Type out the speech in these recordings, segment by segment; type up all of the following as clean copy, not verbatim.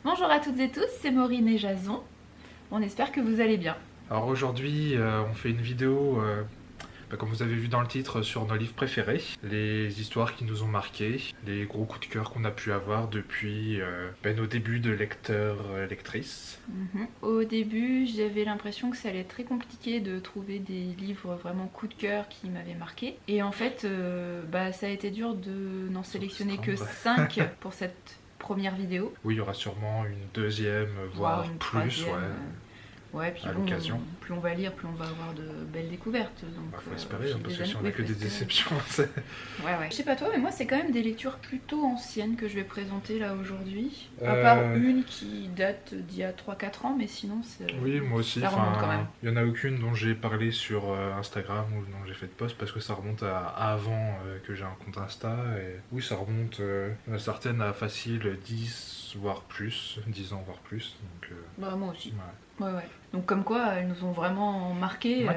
Bonjour à toutes et tous, c'est Maureen et Jason. On espère que vous allez bien. Alors aujourd'hui, on fait une vidéo, comme vous avez vu dans le titre, sur nos livres préférés, les histoires qui nous ont marqués, les gros coups de cœur qu'on a pu avoir depuis nos débuts de lecteurs-lectrices. Au début, j'avais l'impression que ça allait être très compliqué de trouver des livres vraiment coup de cœur qui m'avaient marqué. Et en fait, ça a été dur de n'en sélectionner que 5 pour cette première vidéo. Oui, il y aura sûrement une deuxième, voire une plus, troisième, Ouais, puis à bon, l'occasion. plus on va lire, plus on va avoir de belles découvertes. Donc, Faut espérer, au fil parce des que si années- on oui, a que faut des espérer. déceptions, Ouais. Je sais pas toi, mais moi c'est quand même des lectures plutôt anciennes que je vais présenter là aujourd'hui. À part une qui date d'il y a 3-4 ans, mais sinon c'est... Oui, moi aussi. Ça remonte quand même. Il n'y en a aucune dont j'ai parlé sur Instagram ou dont j'ai fait de post parce que ça remonte à avant que j'ai un compte Insta. Et oui, ça remonte certaines à facile 10 voire plus, 10 ans voire plus. Donc, Moi aussi. ouais. Ouais. Donc comme quoi, elles nous ont vraiment marqué Ouais.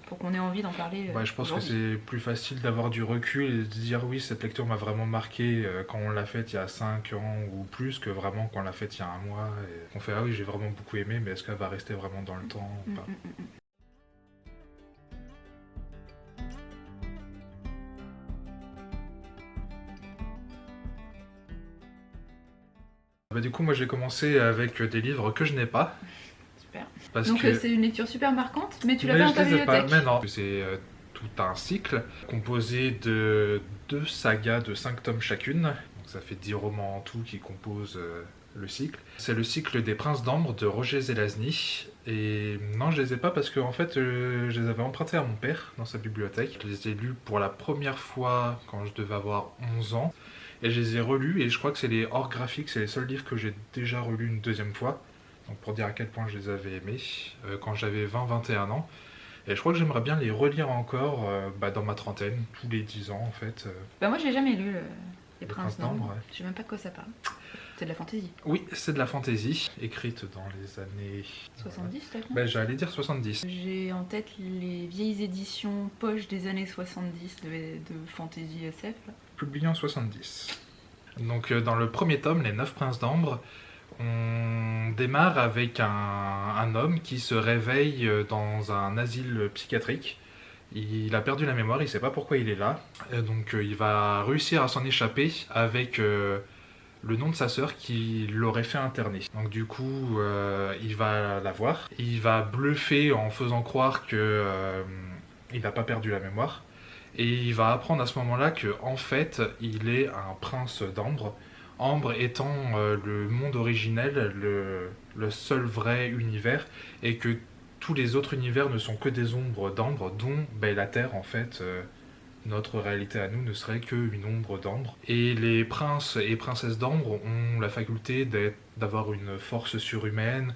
pour qu'on ait envie d'en parler. Je pense que aujourd'hui. c'est plus facile d'avoir du recul et de dire oui, cette lecture m'a vraiment marqué quand on l'a faite il y a 5 ans ou plus que vraiment quand on l'a faite il y a un mois. Et on fait ah oui, j'ai vraiment beaucoup aimé, mais est-ce qu'elle va rester vraiment dans le temps ou pas? Du coup, moi j'ai commencé avec des livres que je n'ai pas. Super. Parce Donc que... c'est une lecture super marquante, mais tu l'as Mais pas dans je ta les ai pas. bibliothèque. Mais non, c'est tout un cycle composé de 2 sagas de 5 tomes chacune. Donc ça fait 10 romans en tout qui composent le cycle. C'est le cycle des Princes d'Ambre de Roger Zelazny. Et non, je les ai pas parce que en fait, je les avais empruntés à mon père dans sa bibliothèque. Je les ai lus pour la première fois quand je devais avoir 11 ans. Et je les ai relus et je crois que c'est les hors graphiques, c'est les seuls livres que j'ai déjà relus une deuxième fois. Donc pour dire à quel point je les avais aimés, quand j'avais 20-21 ans. Et je crois que j'aimerais bien les relire encore dans ma trentaine, tous les 10 ans en fait. Moi j'ai jamais lu Les Les Princes Princes d'Ambre, d'Ambre. ouais. Je sais même pas de quoi ça parle. C'est de la fantaisie. Oui, c'est de la fantaisie, écrite dans les années... 70 peut-être. J'allais dire 70. J'ai en tête les vieilles éditions poche des années 70 de fantasy SF. Là. Publié en 70. Donc dans le premier tome, Les 9 Princes d'Ambre, on démarre avec un homme qui se réveille dans un asile psychiatrique. Il a perdu la mémoire, il sait pas pourquoi il est là. Donc il va réussir à s'en échapper avec le nom de sa sœur qui l'aurait fait interner. Donc du coup, il va la voir. Il va bluffer en faisant croire que il n'a pas perdu la mémoire. Et il va apprendre à ce moment-là que en fait, il est un prince d'Ambre. Ambre étant le monde originel, le seul vrai univers, et que tous les autres univers ne sont que des ombres d'Ambre, dont la Terre en fait. Notre réalité à nous ne serait qu'une ombre d'ambre. Et les princes et princesses d'ambre ont la faculté d'avoir une force surhumaine,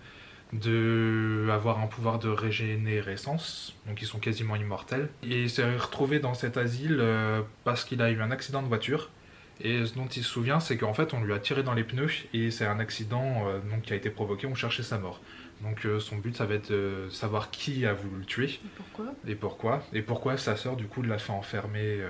d'avoir un pouvoir de régénérescence, donc ils sont quasiment immortels. Et il s'est retrouvé dans cet asile parce qu'il a eu un accident de voiture. Et ce dont il se souvient, c'est qu'en fait on lui a tiré dans les pneus et c'est un accident qui a été provoqué, on cherchait sa mort. Donc son but ça va être de savoir qui a voulu le tuer. Et pourquoi? Et pourquoi sa sœur du coup l'a fait enfermer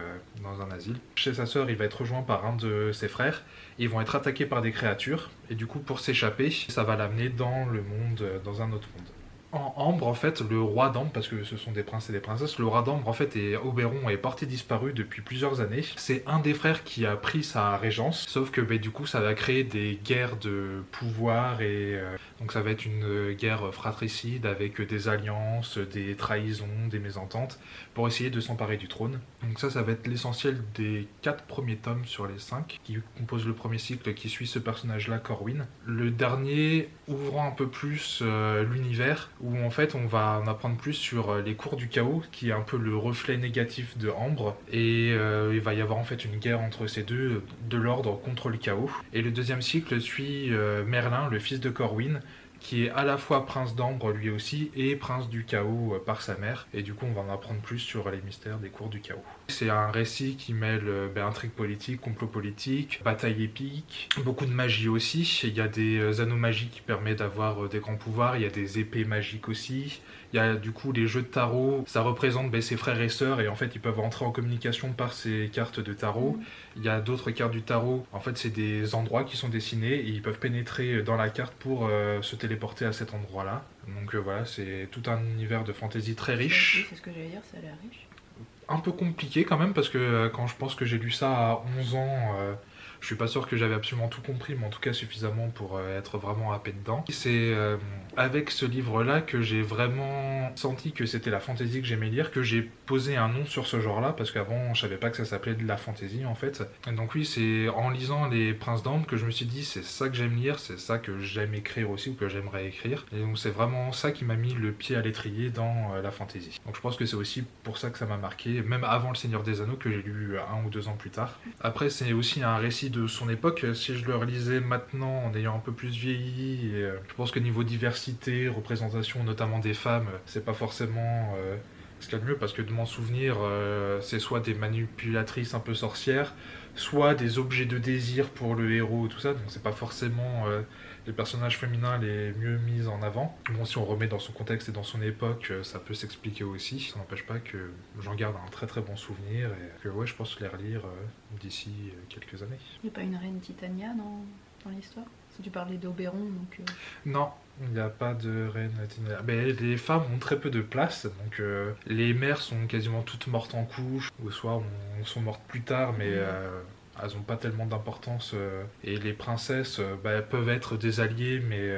dans un asile. Chez sa sœur il va être rejoint par un de ses frères. Ils vont être attaqués par des créatures. Et du coup pour s'échapper, ça va l'amener dans le monde, dans un autre monde. En Ambre, en fait, le roi d'Ambre, parce que ce sont des princes et des princesses, le roi d'Ambre, en fait, Oberon est porté disparu depuis plusieurs années. C'est un des frères qui a pris sa régence, sauf que du coup, ça va créer des guerres de pouvoir et donc ça va être une guerre fratricide avec des alliances, des trahisons, des mésententes pour essayer de s'emparer du trône. Donc ça va être l'essentiel des 4 premiers tomes sur les 5 qui composent le premier cycle qui suit ce personnage-là, Corwin. Le dernier ouvrant un peu plus l'univers où en fait on va en apprendre plus sur les cours du chaos qui est un peu le reflet négatif de Ambre et il va y avoir en fait une guerre entre ces deux, de l'ordre contre le chaos. Et le deuxième cycle suit Merlin, le fils de Corwin, qui est à la fois prince d'Ambre lui aussi et prince du chaos par sa mère. Et du coup on va en apprendre plus sur les mystères des cours du chaos. C'est un récit qui mêle intrigue politique, complot politique, bataille épique, beaucoup de magie aussi. Il y a des anneaux magiques qui permettent d'avoir des grands pouvoirs, il y a des épées magiques aussi. Il y a du coup les jeux de tarot, ça représente ses frères et sœurs et en fait ils peuvent entrer en communication par ces cartes de tarot. Il y a d'autres cartes du tarot, en fait c'est des endroits qui sont dessinés et ils peuvent pénétrer dans la carte pour se téléporter à cet endroit-là. Donc voilà, c'est tout un univers de fantasy très riche. Oui, c'est ce que j'allais dire, ça a l'air riche. Un peu compliqué quand même parce que quand je pense que j'ai lu ça à 11 ans, je suis pas sûr que j'avais absolument tout compris, mais en tout cas suffisamment pour être vraiment happé dedans. C'est avec ce livre-là que j'ai vraiment senti que c'était la fantasy que j'aimais lire, que j'ai posé un nom sur ce genre-là, parce qu'avant je savais pas que ça s'appelait de la fantasy en fait. Et donc oui, c'est en lisant Les Princes d'Ambre que je me suis dit c'est ça que j'aime lire, c'est ça que j'aime écrire aussi, ou que j'aimerais écrire. Et donc c'est vraiment ça qui m'a mis le pied à l'étrier dans la fantasy. Donc je pense que c'est aussi pour ça que ça m'a marqué, même avant Le Seigneur des Anneaux que j'ai lu 1 ou 2 ans plus tard. Après c'est aussi un récit de son époque, si je le relisais maintenant en ayant un peu plus vieilli, et je pense que niveau diversité, représentation notamment des femmes, c'est pas forcément ce qu'il y a de mieux, parce que de m'en souvenir, c'est soit des manipulatrices un peu sorcières, soit des objets de désir pour le héros, tout ça, donc c'est pas forcément les personnages féminins les mieux mis en avant. Bon, si on remet dans son contexte et dans son époque, ça peut s'expliquer aussi, ça n'empêche pas que j'en garde un très très bon souvenir, et que ouais, je pense les relire d'ici quelques années. Il n'y a pas une reine Titania dans l'histoire? Si tu parlais d'Oberon, donc... Non, il n'y a pas de reine Titania. Mais les femmes ont très peu de place, donc les mères sont quasiment toutes mortes en couches, ou soit sont mortes plus tard, mais elles n'ont pas tellement d'importance. Et les princesses elles peuvent être des alliés, mais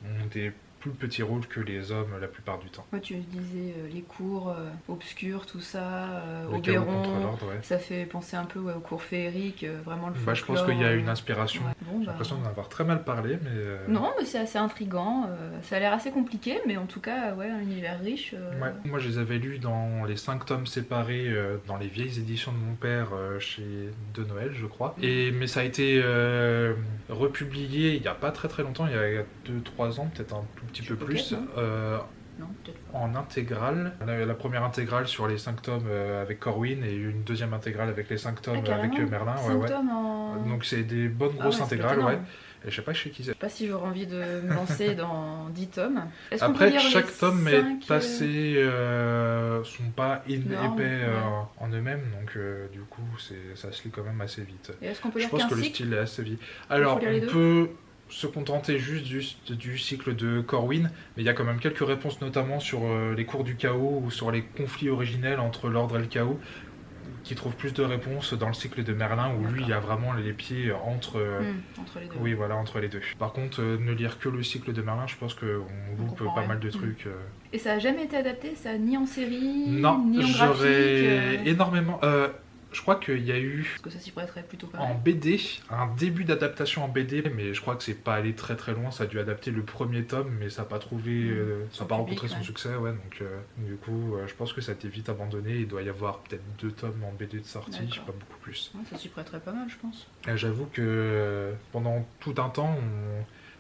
ont des plus petits rôles que les hommes la plupart du temps. Ouais, tu disais les cours obscurs, tout ça, Le chaos Oberon, contre l'ordre, ouais. ça fait penser un peu aux cours féeriques, vraiment le folklore. Je pense qu'il y a une inspiration. Ouais. Bon, J'ai l'impression d'en avoir très mal parlé, mais... Non, mais c'est assez intriguant, ça a l'air assez compliqué, mais en tout cas, ouais, un univers riche. Ouais. Moi, je les avais lus dans les 5 tomes séparés, dans les vieilles éditions de mon père, chez De Noël, je crois. Mais ça a été republié il n'y a pas très très longtemps, il y a 2-3 ans, peut-être un tout petit peu plus. Non, peut-être pas. En intégrale. La première intégrale sur les 5 tomes avec Corwin et une deuxième intégrale avec les 5 tomes avec Merlin. 5 tomes en... Donc c'est des bonnes grosses intégrales, ouais. Et je sais pas chez qui c'est. Je sais pas si j'aurais envie de me lancer dans 10 tomes. Après, chaque tome est assez... sont pas épais en eux-mêmes, donc du coup ça se lit quand même assez vite. Et est-ce qu'on peut je lire pense qu'un que le cycle style est assez vite. Alors, on peut se contenter juste du cycle de Corwin, mais il y a quand même quelques réponses, notamment sur les cours du chaos ou sur les conflits originels entre l'ordre et le chaos, qui trouvent plus de réponses dans le cycle de Merlin, où lui il a vraiment les pieds entre les deux. Oui, voilà, entre les deux. Par contre, ne lire que le cycle de Merlin, je pense qu'on loupe pas mal de trucs. Et ça a jamais été adapté, ça, ni en série, non, ni en graphique? j'aurais énormément... je crois qu'il y a eu, parce que ça s'y prêterait plutôt pas en BD, un début d'adaptation en BD, mais je crois que c'est pas allé très très loin, ça a dû adapter le premier tome, mais ça n'a pas trouvé, ça n'a pas rencontré son succès, ouais, donc du coup, je pense que ça a été vite abandonné, il doit y avoir peut-être 2 tomes en BD de sortie, je sais pas beaucoup plus. Ouais, ça s'y prêterait pas mal, je pense. J'avoue que pendant tout un temps,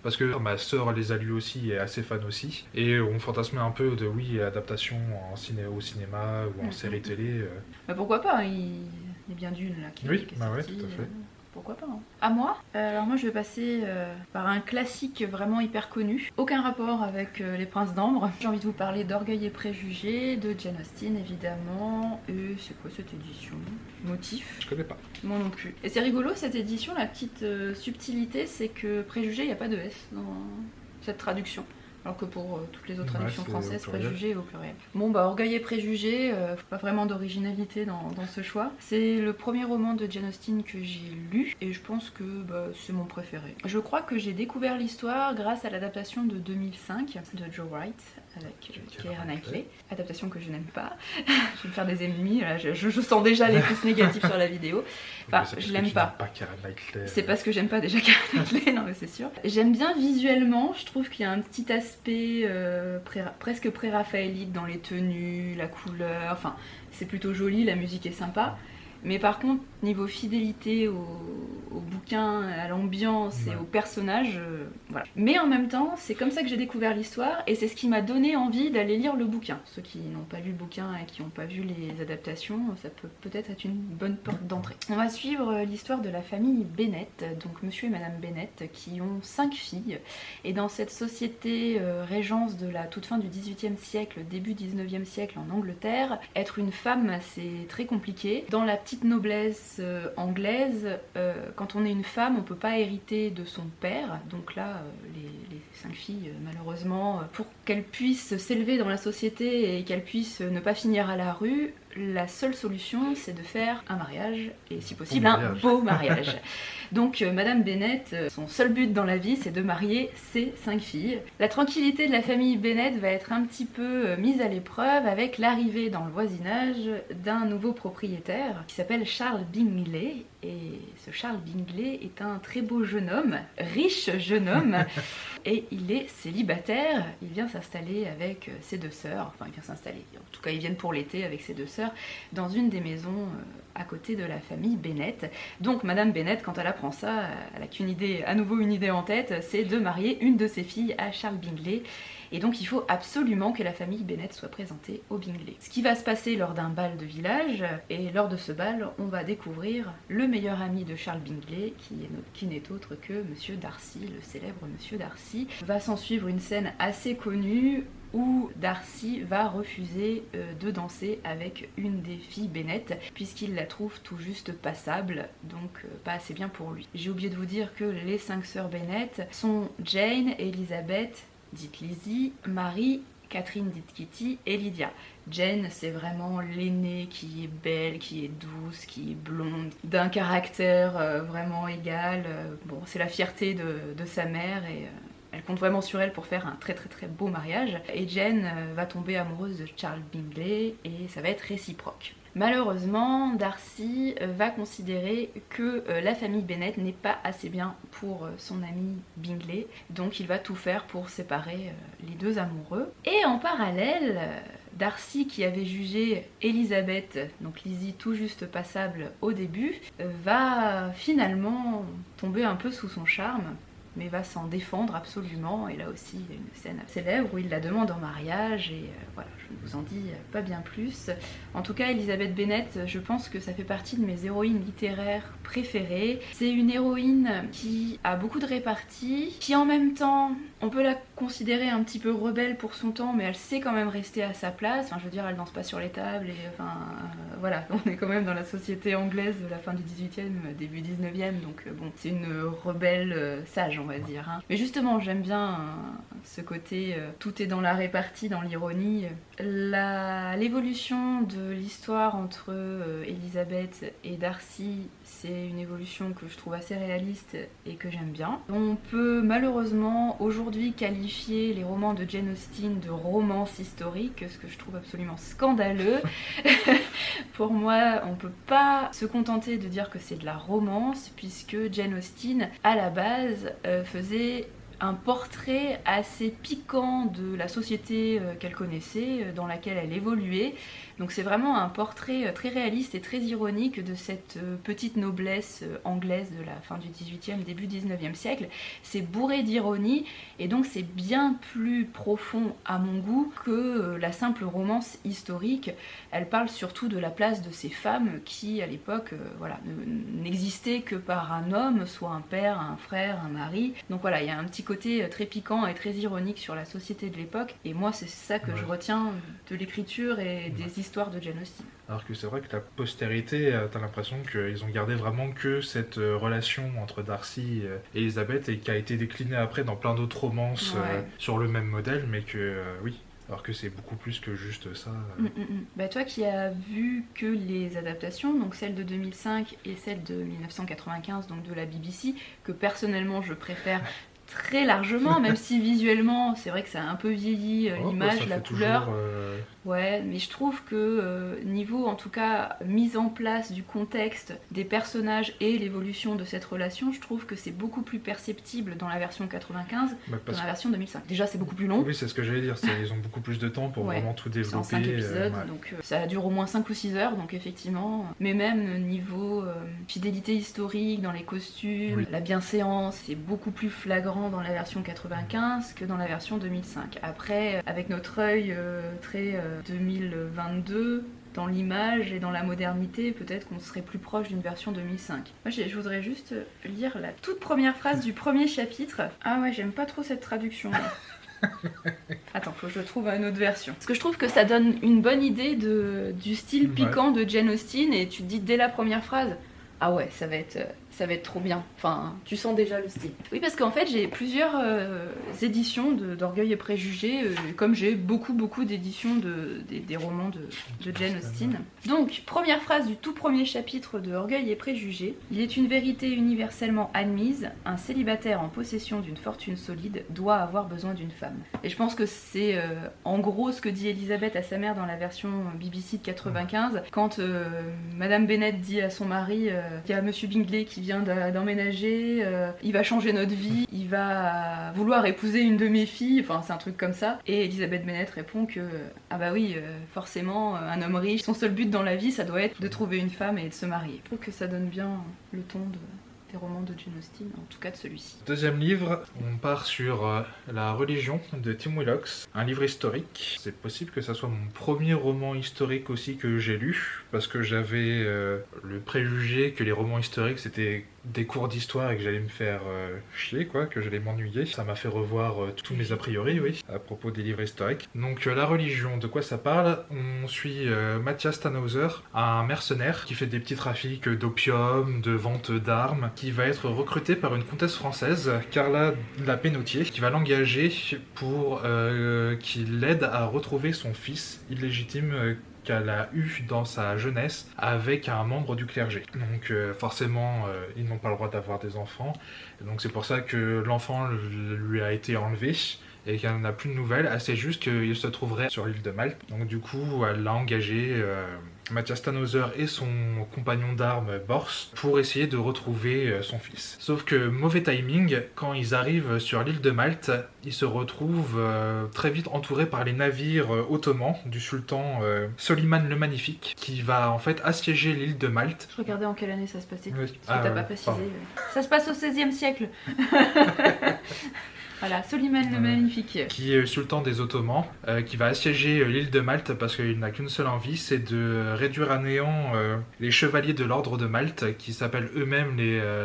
parce que ma sœur les a lus aussi et est assez fan aussi, et on fantasmait un peu de adaptation au cinéma ou en série télé. Bah pourquoi pas, il est bien d'une là qui est sortie, ouais, tout à fait. Pourquoi pas, hein. À moi, alors moi je vais passer par un classique vraiment hyper connu, aucun rapport avec Les Princes d'Ambre. J'ai envie de vous parler d'Orgueil et Préjugés de Jane Austen évidemment. Et c'est quoi cette édition? Motif? Je connais pas. Moi non plus. Et c'est rigolo cette édition, la petite subtilité, c'est que Préjugés, il n'y a pas de S dans cette traduction. Alors que pour toutes les autres traductions françaises, Préjugés au pluriel. Bon bah Orgueil et Préjugés, pas vraiment d'originalité dans ce choix. C'est le premier roman de Jane Austen que j'ai lu et je pense que c'est mon préféré. Je crois que j'ai découvert l'histoire grâce à l'adaptation de 2005 de Joe Wright avec Keira Knightley. Adaptation que je n'aime pas. Je vais me faire des ennemis, là, je sens déjà les pouces négatifs sur la vidéo. Enfin, je l'aime pas. C'est parce que j'aime pas déjà Keira Knightley, non mais c'est sûr. J'aime bien visuellement, je trouve qu'il y a un petit aspect presque pré-raphaélite dans les tenues, la couleur, enfin c'est plutôt joli, la musique est sympa. Mais par contre, niveau fidélité au bouquin, à l'ambiance et aux personnages, voilà. Mais en même temps, c'est comme ça que j'ai découvert l'histoire et c'est ce qui m'a donné envie d'aller lire le bouquin. Ceux qui n'ont pas lu le bouquin et qui n'ont pas vu les adaptations, ça peut peut-être être une bonne porte d'entrée. On va suivre l'histoire de la famille Bennett, donc monsieur et madame Bennett, qui ont 5 filles. Et dans cette société régence de la toute fin du XVIIIe siècle, début XIXe siècle en Angleterre, être une femme, c'est très compliqué. Dans la petite noblesse anglaise, quand on est une femme, on peut pas hériter de son père. Donc là, les 5 filles, malheureusement, pour qu'elles puissent s'élever dans la société et qu'elles puissent ne pas finir à la rue, la seule solution, c'est de faire un mariage, et si possible un beau mariage. Donc Madame Bennett, son seul but dans la vie, c'est de marier ses 5 filles. La tranquillité de la famille Bennett va être un petit peu mise à l'épreuve avec l'arrivée dans le voisinage d'un nouveau propriétaire qui s'appelle Charles Bingley. Et ce Charles Bingley est un très beau jeune homme, riche jeune homme, et il est célibataire. Il vient s'installer avec ses 2 sœurs, enfin il vient s'installer, en tout cas ils viennent pour l'été avec ses 2 sœurs, dans une des maisons à côté de la famille Bennett. Donc Madame Bennett, quand elle apprend ça, elle a qu'une idée, à nouveau une idée en tête, c'est de marier une de ses filles à Charles Bingley. Et donc il faut absolument que la famille Bennett soit présentée au Bingley. Ce qui va se passer lors d'un bal de village, et lors de ce bal, on va découvrir le meilleur ami de Charles Bingley, qui n'est autre que Monsieur Darcy, le célèbre Monsieur Darcy. Va s'en suivre une scène assez connue où Darcy va refuser de danser avec une des filles Bennett, puisqu'il la trouve tout juste passable, donc pas assez bien pour lui. J'ai oublié de vous dire que les 5 sœurs Bennett sont Jane, Elizabeth, dite Lizzie, Marie, Catherine dite Kitty et Lydia. Jane, c'est vraiment l'aînée qui est belle, qui est douce, qui est blonde, d'un caractère vraiment égal. Bon, c'est la fierté de sa mère et elle compte vraiment sur elle pour faire un très beau mariage. Et Jane va tomber amoureuse de Charles Bingley et ça va être réciproque. Malheureusement, Darcy va considérer que la famille Bennett n'est pas assez bien pour son ami Bingley, donc il va tout faire pour séparer les 2 amoureux. Et en parallèle, Darcy, qui avait jugé Elizabeth, donc Lizzie tout juste passable au début, va finalement tomber un peu sous son charme, mais va s'en défendre absolument. Et là aussi, il y a une scène célèbre où il la demande en mariage et voilà, je ne vous en dis pas bien plus. En tout cas, Elizabeth Bennet, je pense que ça fait partie de mes héroïnes littéraires préférées. C'est une héroïne qui a beaucoup de répartie, qui en même temps, on peut la considérer un petit peu rebelle pour son temps, mais elle sait quand même rester à sa place. Enfin, je veux dire, elle danse pas sur les tables et voilà, on est quand même dans la société anglaise de la fin du 18e, début 19e, donc bon, c'est une rebelle sage, on va dire. Hein. Mais justement, j'aime bien ce côté, tout est dans la répartie, dans l'ironie. L'évolution de l'histoire entre Elizabeth et Darcy, c'est une évolution que je trouve assez réaliste et que j'aime bien. On peut malheureusement aujourd'hui qualifier les romans de Jane Austen de romance historique, ce que je trouve absolument scandaleux. Pour moi, on peut pas se contenter de dire que c'est de la romance, puisque Jane Austen, à la base, faisait un portrait assez piquant de la société qu'elle connaissait, dans laquelle elle évoluait. Donc c'est vraiment un portrait très réaliste et très ironique de cette petite noblesse anglaise de la fin du 18e, début 19e siècle. C'est bourré d'ironie et donc c'est bien plus profond à mon goût que la simple romance historique. Elle parle surtout de la place de ces femmes qui, à l'époque, n'existaient que par un homme, soit un père, un frère, un mari. Donc voilà, il y a un petit côté très piquant et très ironique sur la société de l'époque. Et moi, c'est ça que je retiens de l'écriture et des histoires de Jane Austen. Alors que c'est vrai que la postérité, t'as l'impression qu'ils ont gardé vraiment que cette relation entre Darcy et Elizabeth et qui a été déclinée après dans plein d'autres romances sur le même modèle, mais que oui. Alors que c'est beaucoup plus que juste ça. Bah toi qui as vu que les adaptations, donc celle de 2005 et celle de 1995, donc de la BBC, que personnellement je préfère très largement, même si visuellement, c'est vrai que ça a un peu vieilli, l'image, la couleur. Ouais, mais je trouve que niveau en tout cas mise en place du contexte des personnages et l'évolution de cette relation, je trouve que c'est beaucoup plus perceptible dans la version 95 que dans la version 2005. Déjà c'est beaucoup plus long. Oui, c'est ce que j'allais dire, ils ont beaucoup plus de temps pour vraiment tout développer. C'est en 5 épisodes, donc ça dure au moins 5 ou 6 heures, donc effectivement. Mais même niveau fidélité historique dans les costumes, la bienséance, c'est beaucoup plus flagrant dans la version 95 que dans la version 2005. Après, avec notre œil très 2022, dans l'image et dans la modernité, peut-être qu'on serait plus proche d'une version 2005. Moi, je voudrais juste lire la toute première phrase du premier chapitre. Ah ouais, j'aime pas trop cette traduction. Attends, faut que je trouve une autre version. Parce que je trouve que ça donne une bonne idée du style piquant de Jane Austen, et tu te dis dès la première phrase, ah ouais, ça va être trop bien. Enfin, tu sens déjà le style. Oui, parce qu'en fait, j'ai plusieurs éditions d'Orgueil et Préjugés, comme j'ai beaucoup d'éditions des romans de Jane Austen. Donc, première phrase du tout premier chapitre de Orgueil et Préjugés. Il est une vérité universellement admise, un célibataire en possession d'une fortune solide doit avoir besoin d'une femme. Et je pense que c'est en gros ce que dit Elisabeth à sa mère dans la version BBC de 95, quand Madame Bennet dit à son mari, il y a Monsieur Bingley qui vient d'emménager, il va changer notre vie, il va vouloir épouser une de mes filles, enfin c'est un truc comme ça. Et Elisabeth Bennet répond que ah bah oui, forcément, un homme riche, son seul but dans la vie, ça doit être de trouver une femme et de se marier. Je trouve que ça donne bien le ton des romans de Jane Austen, en tout cas de celui-ci. Deuxième livre, on part sur La religion de Tim Willox, un livre historique. C'est possible que ça soit mon premier roman historique aussi que j'ai lu, parce que j'avais le préjugé que les romans historiques c'était des cours d'histoire et que j'allais me faire chier, quoi, que j'allais m'ennuyer. Ça m'a fait revoir tous mes a priori, oui, à propos des livres historiques. Donc La religion, de quoi ça parle? On suit Matthias Tannhauser, un mercenaire qui fait des petits trafics d'opium, de vente d'armes, qui va être recruté par une comtesse française, Carla la Pénautier, qui va l'engager pour qu'il l'aide à retrouver son fils illégitime qu'elle a eu dans sa jeunesse avec un membre du clergé. Donc forcément, ils n'ont pas le droit d'avoir des enfants. Et donc c'est pour ça que l'enfant lui a été enlevé et qu'elle n'a plus de nouvelles. Assez juste qu'il se trouverait sur l'île de Malte. Donc du coup, elle l'a engagé, Matthias Tannhauser et son compagnon d'armes Bors, pour essayer de retrouver son fils. Sauf que mauvais timing, quand ils arrivent sur l'île de Malte, ils se retrouvent très vite entourés par les navires ottomans du sultan Soliman le Magnifique, qui va en fait assiéger l'île de Malte. Je regardais en quelle année ça se passait, oui. parce que t'as pas précisé. Ça se passe au XVIe siècle. Voilà, Soliman le Magnifique. Qui est sultan des Ottomans, qui va assiéger l'île de Malte parce qu'il n'a qu'une seule envie, c'est de réduire à néant les chevaliers de l'ordre de Malte, qui s'appellent eux-mêmes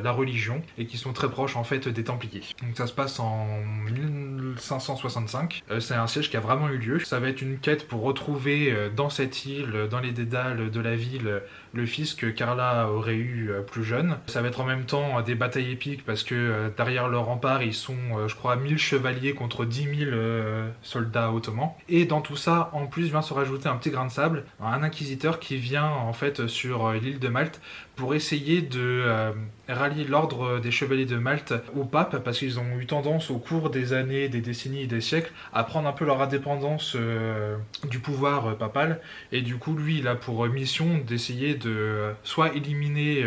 la religion, et qui sont très proches en fait des Templiers. Donc ça se passe en 1565, c'est un siège qui a vraiment eu lieu. Ça va être une quête pour retrouver dans cette île, dans les dédales de la ville, le fils que Carla aurait eu plus jeune. Ça va être en même temps des batailles épiques parce que derrière leur rempart, ils sont, je crois, 1000 chevaliers contre 10 000 soldats ottomans. Et dans tout ça, en plus, vient se rajouter un petit grain de sable, un inquisiteur qui vient en fait sur l'île de Malte pour essayer de rallier l'ordre des chevaliers de Malte au pape, parce qu'ils ont eu tendance au cours des années, des décennies et des siècles à prendre un peu leur indépendance du pouvoir papal, et du coup lui il a pour mission d'essayer de soit éliminer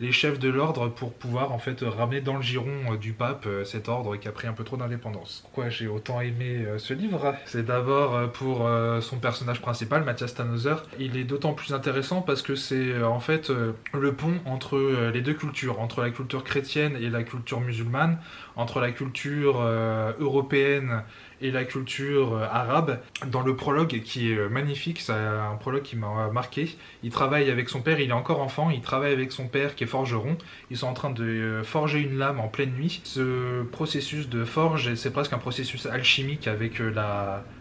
les chefs de l'ordre pour pouvoir en fait ramener dans le giron du pape cet ordre qui a pris un peu trop d'indépendance. Pourquoi j'ai autant aimé ce livre? C'est d'abord pour son personnage principal, Matthias Tannhauser. Il est d'autant plus intéressant parce que c'est en fait le pont entre les deux cultures, entre la culture chrétienne et la culture musulmane, entre la culture européenne et la culture arabe. Dans le prologue qui est magnifique, c'est un prologue qui m'a marqué. Il travaille avec son père, il est encore enfant, il travaille avec son père qui est forgeron. Ils sont en train de forger une lame en pleine nuit. Ce processus de forge, c'est presque un processus alchimique avec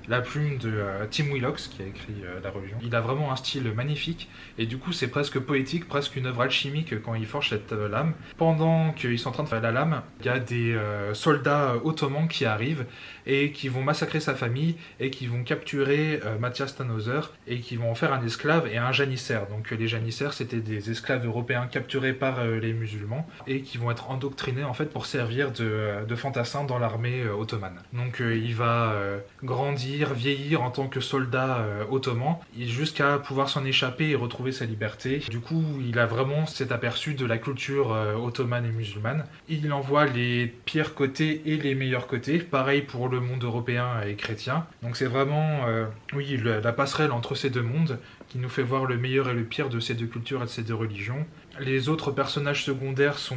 la plume de Tim Willox qui a écrit La Religion. Il a vraiment un style magnifique et du coup c'est presque poétique, presque une œuvre alchimique quand il forge cette lame. Pendant qu'ils sont en train de faire la lame, il y a des soldats ottomans qui arrivent et qui vont massacrer sa famille et qui vont capturer Matthias Tannhäuser et qui vont en faire un esclave et un janissaire. Donc les janissaires c'était des esclaves européens capturés par les musulmans et qui vont être endoctrinés en fait pour servir de fantassins dans l'armée ottomane. Donc il va grandir, vieillir en tant que soldat ottoman jusqu'à pouvoir s'en échapper et retrouver sa liberté. Du coup il a vraiment cet aperçu de la culture ottomane et musulmane. Il en voit les pires côtés et les meilleurs côtés, pareil pour le monde européen et chrétien. Donc c'est vraiment la passerelle entre ces deux mondes qui nous fait voir le meilleur et le pire de ces deux cultures et de ces deux religions. Les autres personnages secondaires sont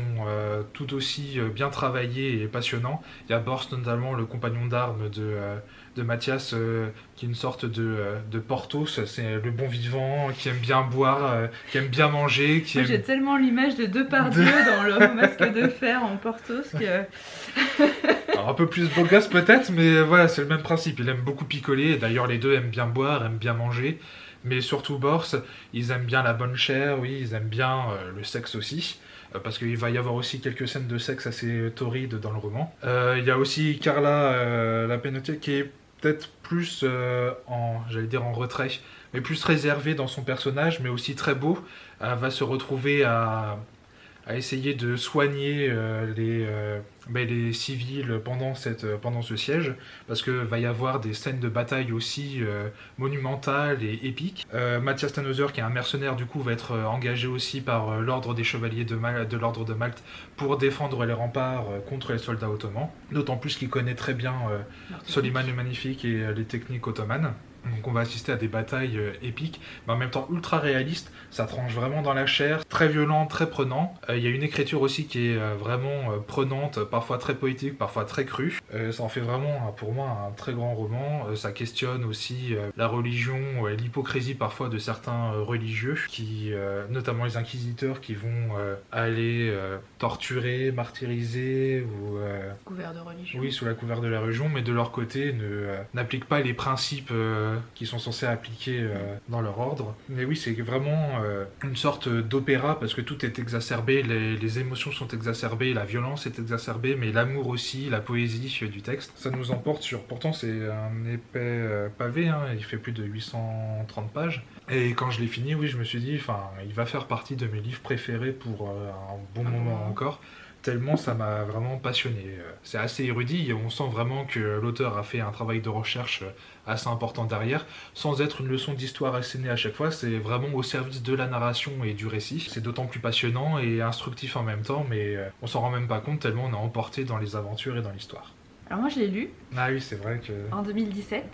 tout aussi bien travaillés et passionnants. Il y a Borst notamment, le compagnon d'armes de Matthias, qui est une sorte de Porthos, c'est le bon vivant, qui aime bien boire, qui aime bien manger. J'ai tellement l'image de Depardieu dans le masque de fer en Porthos que... Alors un peu plus beau gosse peut-être, mais voilà, c'est le même principe. Il aime beaucoup picoler, d'ailleurs les deux aiment bien boire, aiment bien manger. Mais surtout Bors, ils aiment bien la bonne chair, oui, ils aiment bien le sexe aussi, parce qu'il va y avoir aussi quelques scènes de sexe assez torrides dans le roman. Il y a aussi Carla la Penotier qui est peut-être plus en retrait, mais plus réservée dans son personnage, mais aussi très beau. Elle va se retrouver à essayer de soigner les civils pendant ce siège, parce que va y avoir des scènes de bataille aussi monumentales et épiques. Matthias Tannhäuser, qui est un mercenaire, du coup, va être engagé aussi par l'ordre des chevaliers de l'ordre de Malte pour défendre les remparts contre les soldats ottomans, d'autant plus qu'il connaît très bien Soliman le Magnifique et les techniques ottomanes. Donc on va assister à des batailles épiques, mais en même temps ultra réalistes, ça tranche vraiment dans la chair, très violent, très prenant. Il y a une écriture aussi qui est vraiment prenante, parfois très poétique, parfois très crue. Ça en fait vraiment pour moi un très grand roman. Ça questionne aussi la religion, l'hypocrisie parfois de certains religieux, notamment les inquisiteurs qui vont aller torturer, martyriser ou... couvert de religion. Oui, sous la couvert de la religion, mais de leur côté n'appliquent pas les principes qui sont censés appliquer dans leur ordre. Mais oui, c'est vraiment une sorte d'opéra parce que tout est exacerbé, les émotions sont exacerbées, la violence est exacerbée, mais l'amour aussi, la poésie du texte. Ça nous emporte sur... Pourtant, c'est un épais pavé, hein, il fait plus de 830 pages. Et quand je l'ai fini, oui, je me suis dit, il va faire partie de mes livres préférés pour un bon moment encore. Tellement ça m'a vraiment passionné. C'est assez érudit et on sent vraiment que l'auteur a fait un travail de recherche assez important derrière, sans être une leçon d'histoire assénée à chaque fois, c'est vraiment au service de la narration et du récit. C'est d'autant plus passionnant et instructif en même temps, mais on s'en rend même pas compte tellement on est emporté dans les aventures et dans l'histoire. Alors moi je l'ai lu. Ah oui, c'est vrai que... En 2017.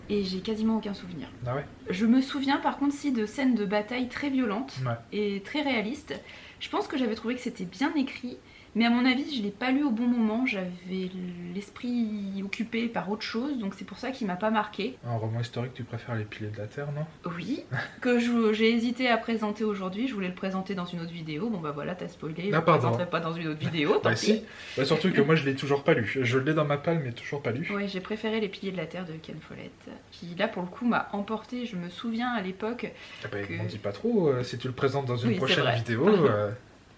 Et j'ai quasiment aucun souvenir. Ah ouais. Je me souviens par contre de scènes de bataille très violentes et très réalistes. Je pense que j'avais trouvé que c'était bien écrit, mais à mon avis je l'ai pas lu au bon moment, j'avais l'esprit occupé par autre chose, donc c'est pour ça qu'il m'a pas marqué. Un roman historique, tu préfères Les Piliers de la Terre, non? Oui, que j'ai hésité à présenter aujourd'hui, je voulais le présenter dans une autre vidéo, bon bah voilà, t'as spoilé, je le présenterai pas dans une autre vidéo, tant pis. Si. Surtout que moi je l'ai toujours pas lu, je l'ai dans ma palle mais toujours pas lu. Ouais, j'ai préféré Les Piliers de la Terre de Ken Follett, qui là pour le coup m'a emporté, je me souviens à l'époque on dit pas trop, si tu le présentes dans une prochaine vidéo...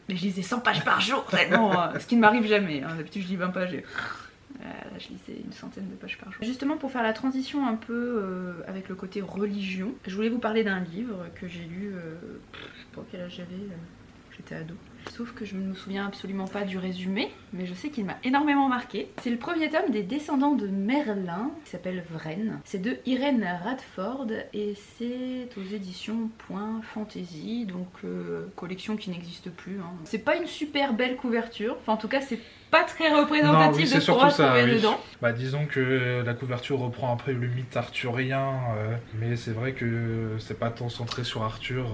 Mais je lisais 100 pages par jour, tellement, ce qui ne m'arrive jamais. Hein. D'habitude, je lis 20 pages. Là, je lisais une centaine de pages par jour. Justement, pour faire la transition un peu avec le côté religion, je voulais vous parler d'un livre que j'ai lu, je sais pas quel âge j'avais, j'étais ado. Sauf que je ne me souviens absolument pas du résumé, mais je sais qu'il m'a énormément marqué. C'est le premier tome des Descendants de Merlin, qui s'appelle Vren. C'est de Irène Radford et c'est aux éditions Point Fantasy, donc collection qui n'existe plus. Hein. C'est pas une super belle couverture, enfin en tout cas c'est pas très représentatif de ce qu'on va trouver dedans. Disons que la couverture reprend un peu le mythe arthurien, mais c'est vrai que c'est pas tant centré sur Arthur.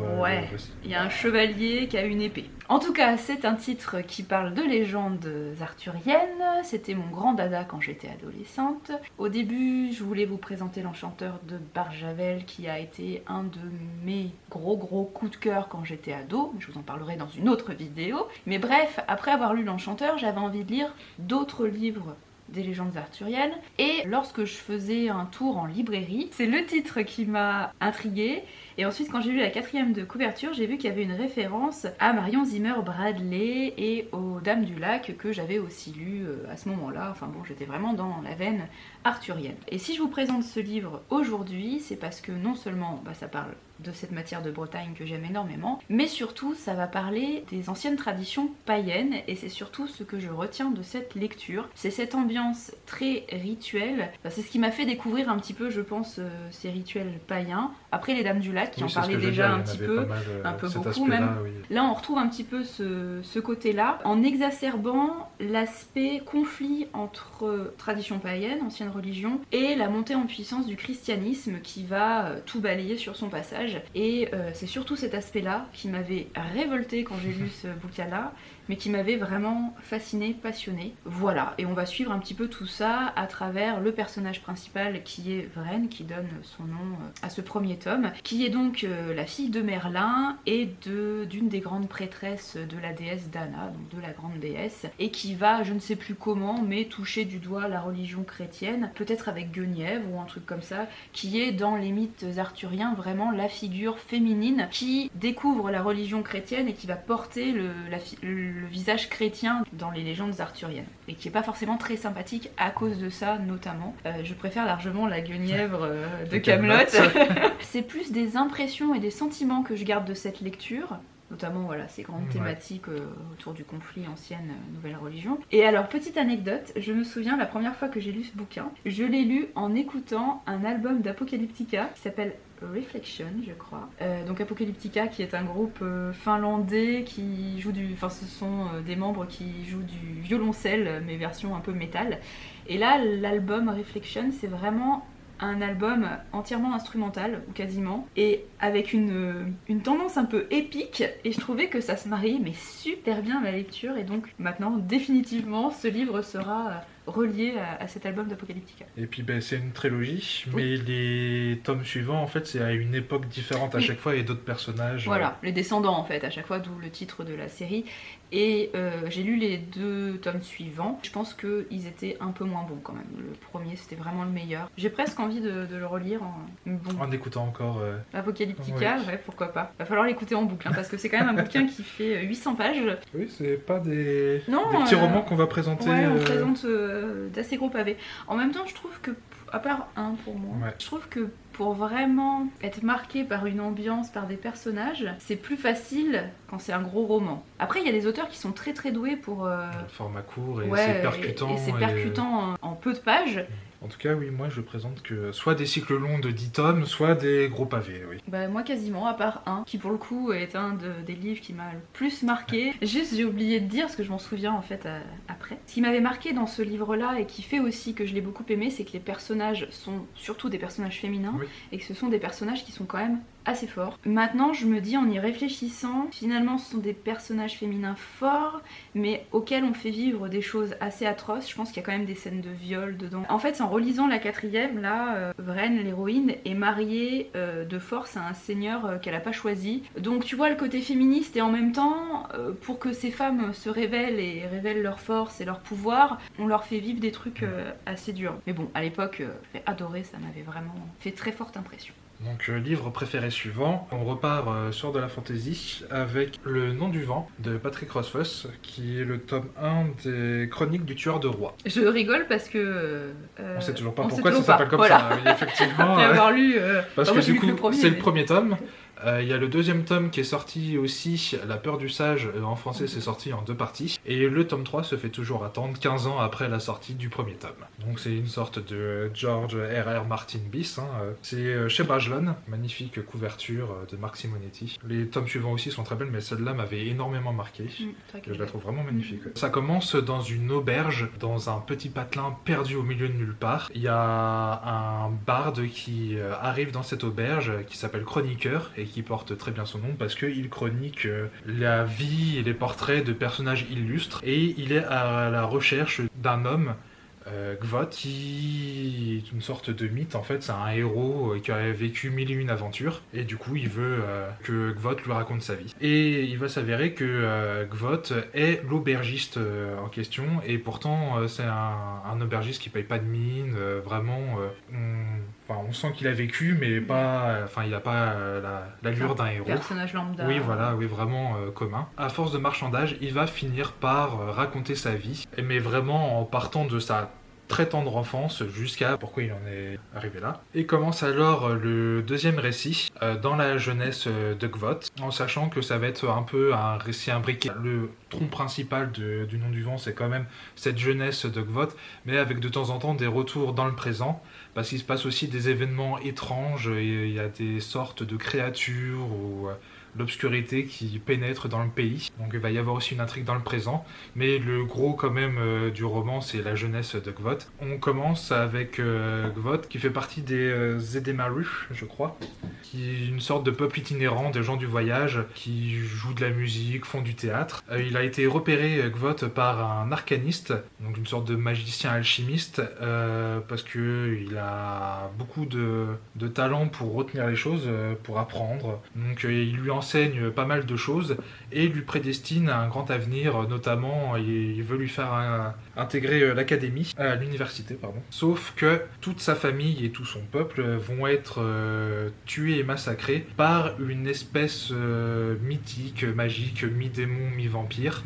Il y a un chevalier qui a une épée. En tout cas, c'est un titre qui parle de légendes arthuriennes. C'était mon grand dada quand j'étais adolescente. Au début, je voulais vous présenter l'Enchanteur de Barjavel, qui a été un de mes gros coups de cœur quand j'étais ado. Je vous en parlerai dans une autre vidéo. Mais bref, après avoir lu l'Enchanteur, j'avais envie de lire d'autres livres des légendes arthuriennes. Et lorsque je faisais un tour en librairie, c'est le titre qui m'a intriguée. Et ensuite, quand j'ai lu la 4e de couverture, j'ai vu qu'il y avait une référence à Marion Zimmer Bradley et aux Dames du Lac que j'avais aussi lu à ce moment-là. Enfin bon, j'étais vraiment dans la veine arthurienne. Et si je vous présente ce livre aujourd'hui, c'est parce que non seulement ça parle de cette matière de Bretagne que j'aime énormément, mais surtout ça va parler des anciennes traditions païennes, et c'est surtout ce que je retiens de cette lecture. C'est cette ambiance très rituelle, c'est ce qui m'a fait découvrir un petit peu, je pense, ces rituels païens. Après les Dames du Lac qui en parlaient déjà un petit peu, un peu beaucoup même. Oui. Là on retrouve un petit peu ce côté-là, en exacerbant l'aspect conflit entre tradition païenne, ancienne religion, et la montée en puissance du christianisme qui va tout balayer sur son passage. Et c'est surtout cet aspect-là qui m'avait révoltée quand j'ai lu ce bouquin-là, mais qui m'avait vraiment fascinée, passionnée. Voilà, et on va suivre un petit peu tout ça à travers le personnage principal qui est Vraine, qui donne son nom à ce premier tome, qui est donc la fille de Merlin et d'une des grandes prêtresses de la déesse Dana, donc de la grande déesse, et qui va, je ne sais plus comment, mais toucher du doigt la religion chrétienne, peut-être avec Guenièvre ou un truc comme ça, qui est dans les mythes arthuriens vraiment la figure féminine qui découvre la religion chrétienne et qui va porter le visage chrétien dans les légendes arthuriennes, et qui est pas forcément très sympathique à cause de ça notamment. Je préfère largement la Guenièvre de Kaamelott. C'est plus des impressions et des sentiments que je garde de cette lecture, notamment voilà, ces grandes thématiques autour du conflit ancienne nouvelle religion. Et alors, petite anecdote, je me souviens la première fois que j'ai lu ce bouquin, je l'ai lu en écoutant un album d'Apocalyptica qui s'appelle Reflection, je crois. Donc Apocalyptica qui est un groupe finlandais qui joue ce sont des membres qui jouent du violoncelle mais version un peu métal. Et là l'album Reflection c'est vraiment un album entièrement instrumental, ou quasiment, et avec une tendance un peu épique, et je trouvais que ça se mariait mais super bien à la lecture, et donc maintenant définitivement ce livre sera relié à cet album d'Apocalyptica. Et puis c'est une trilogie, mais les tomes suivants en fait c'est à une époque différente à chaque fois et d'autres personnages. Voilà, les descendants en fait à chaque fois, d'où le titre de la série. Et j'ai lu les 2 tomes suivants, je pense qu'ils étaient un peu moins bons quand même. Le premier c'était vraiment le meilleur. J'ai presque envie de le relire en écoutant encore Apocalyptica, ouais, pourquoi pas. Va falloir l'écouter en boucle, parce que c'est quand même un bouquin qui fait 800 pages. Oui, c'est pas des petits romans qu'on va présenter. Ouais, on présente d'assez gros pavés. En même temps, je trouve que, à part un pour moi, je trouve que pour vraiment être marqué par une ambiance, par des personnages, c'est plus facile quand c'est un gros roman. Après, il y a des auteurs qui sont très très doués pour... Le format court et c'est percutant. Et c'est percutant en peu de pages. En tout cas, oui, moi je présente que soit des cycles longs de 10 tomes, soit des gros pavés, oui. Moi quasiment, à part un, qui pour le coup est un des livres qui m'a le plus marqué. Juste, j'ai oublié de dire, parce que je m'en souviens en fait après. Ce qui m'avait marqué dans ce livre-là, et qui fait aussi que je l'ai beaucoup aimé, c'est que les personnages sont surtout des personnages féminins, et que ce sont des personnages qui sont quand même assez forts. Maintenant, je me dis, en y réfléchissant, finalement ce sont des personnages féminins forts, mais auxquels on fait vivre des choses assez atroces. Je pense qu'il y a quand même des scènes de viol dedans. En fait, en relisant la 4e, là, Vraine, l'héroïne, est mariée de force à un seigneur qu'elle a pas choisi. Donc tu vois le côté féministe, et en même temps, pour que ces femmes se révèlent et révèlent leur force et leur pouvoir, on leur fait vivre des trucs assez durs. Mais bon, à l'époque, j'ai adoré, ça m'avait vraiment fait très forte impression. Donc livre préféré suivant, on repart sur de la fantasy avec Le Nom du Vent de Patrick Rothfuss, qui est le tome 1 des Chroniques du Tueur de Roi. Je rigole parce que... on sait toujours pas pourquoi ça s'appelle comme ça, oui, effectivement. Après avoir lu... parce que du coup, c'est le premier tome. Il y a le 2e tome qui est sorti aussi, La Peur du Sage, en français c'est sorti en 2 parties, et le tome 3 se fait toujours attendre 15 ans après la sortie du premier tome. Donc c'est une sorte de George R.R. Martin bis, c'est chez Brajlon, magnifique couverture de Marc Simonetti. Les tomes suivants aussi sont très belles, mais celle-là m'avait énormément marqué, je la trouve vraiment magnifique. Ça commence dans une auberge, dans un petit patelin perdu au milieu de nulle part. Il y a un barde qui arrive dans cette auberge, qui s'appelle Chroniqueur, et qui porte très bien son nom parce qu'il chronique la vie et les portraits de personnages illustres, et il est à la recherche d'un homme Gvot, qui est une sorte de mythe. En fait, c'est un héros qui a vécu mille et une aventures, et du coup, il veut que Gvot lui raconte sa vie. Et il va s'avérer que Gvot est l'aubergiste en question, et pourtant, c'est un aubergiste qui paye pas de mine, vraiment... on sent qu'il a vécu, mais pas... Enfin, il a pas l'allure d'un héros. Personnage lambda. Oui, voilà, oui, vraiment commun. À force de marchandage, il va finir par raconter sa vie, mais vraiment en partant de sa très tendre enfance jusqu'à pourquoi il en est arrivé là. Et commence alors le deuxième récit dans la jeunesse de Gvot, en sachant que ça va être un peu un récit imbriqué. Le tronc principal du Nom du Vent, c'est quand même cette jeunesse de Gvot, mais avec de temps en temps des retours dans le présent, parce qu'il se passe aussi des événements étranges, et il y a des sortes de créatures ou l'obscurité qui pénètre dans le pays. Donc il va y avoir aussi une intrigue dans le présent, mais le gros quand même du roman, c'est la jeunesse de Gvot. On commence avec Gvot, qui fait partie des Zedemaru, je crois, qui est une sorte de peuple itinérant, des gens du voyage, qui jouent de la musique, font du théâtre. Il a été repéré, Gvot, par un arcaniste, donc une sorte de magicien alchimiste, parce qu'il a beaucoup de talent pour retenir les choses, pour apprendre. Donc il lui enseigne pas mal de choses et lui prédestine à un grand avenir, notamment il veut lui faire intégrer l'académie, l'université pardon. Sauf que toute sa famille et tout son peuple vont être tués et massacrés par une espèce mythique, magique, mi-démon, mi-vampire,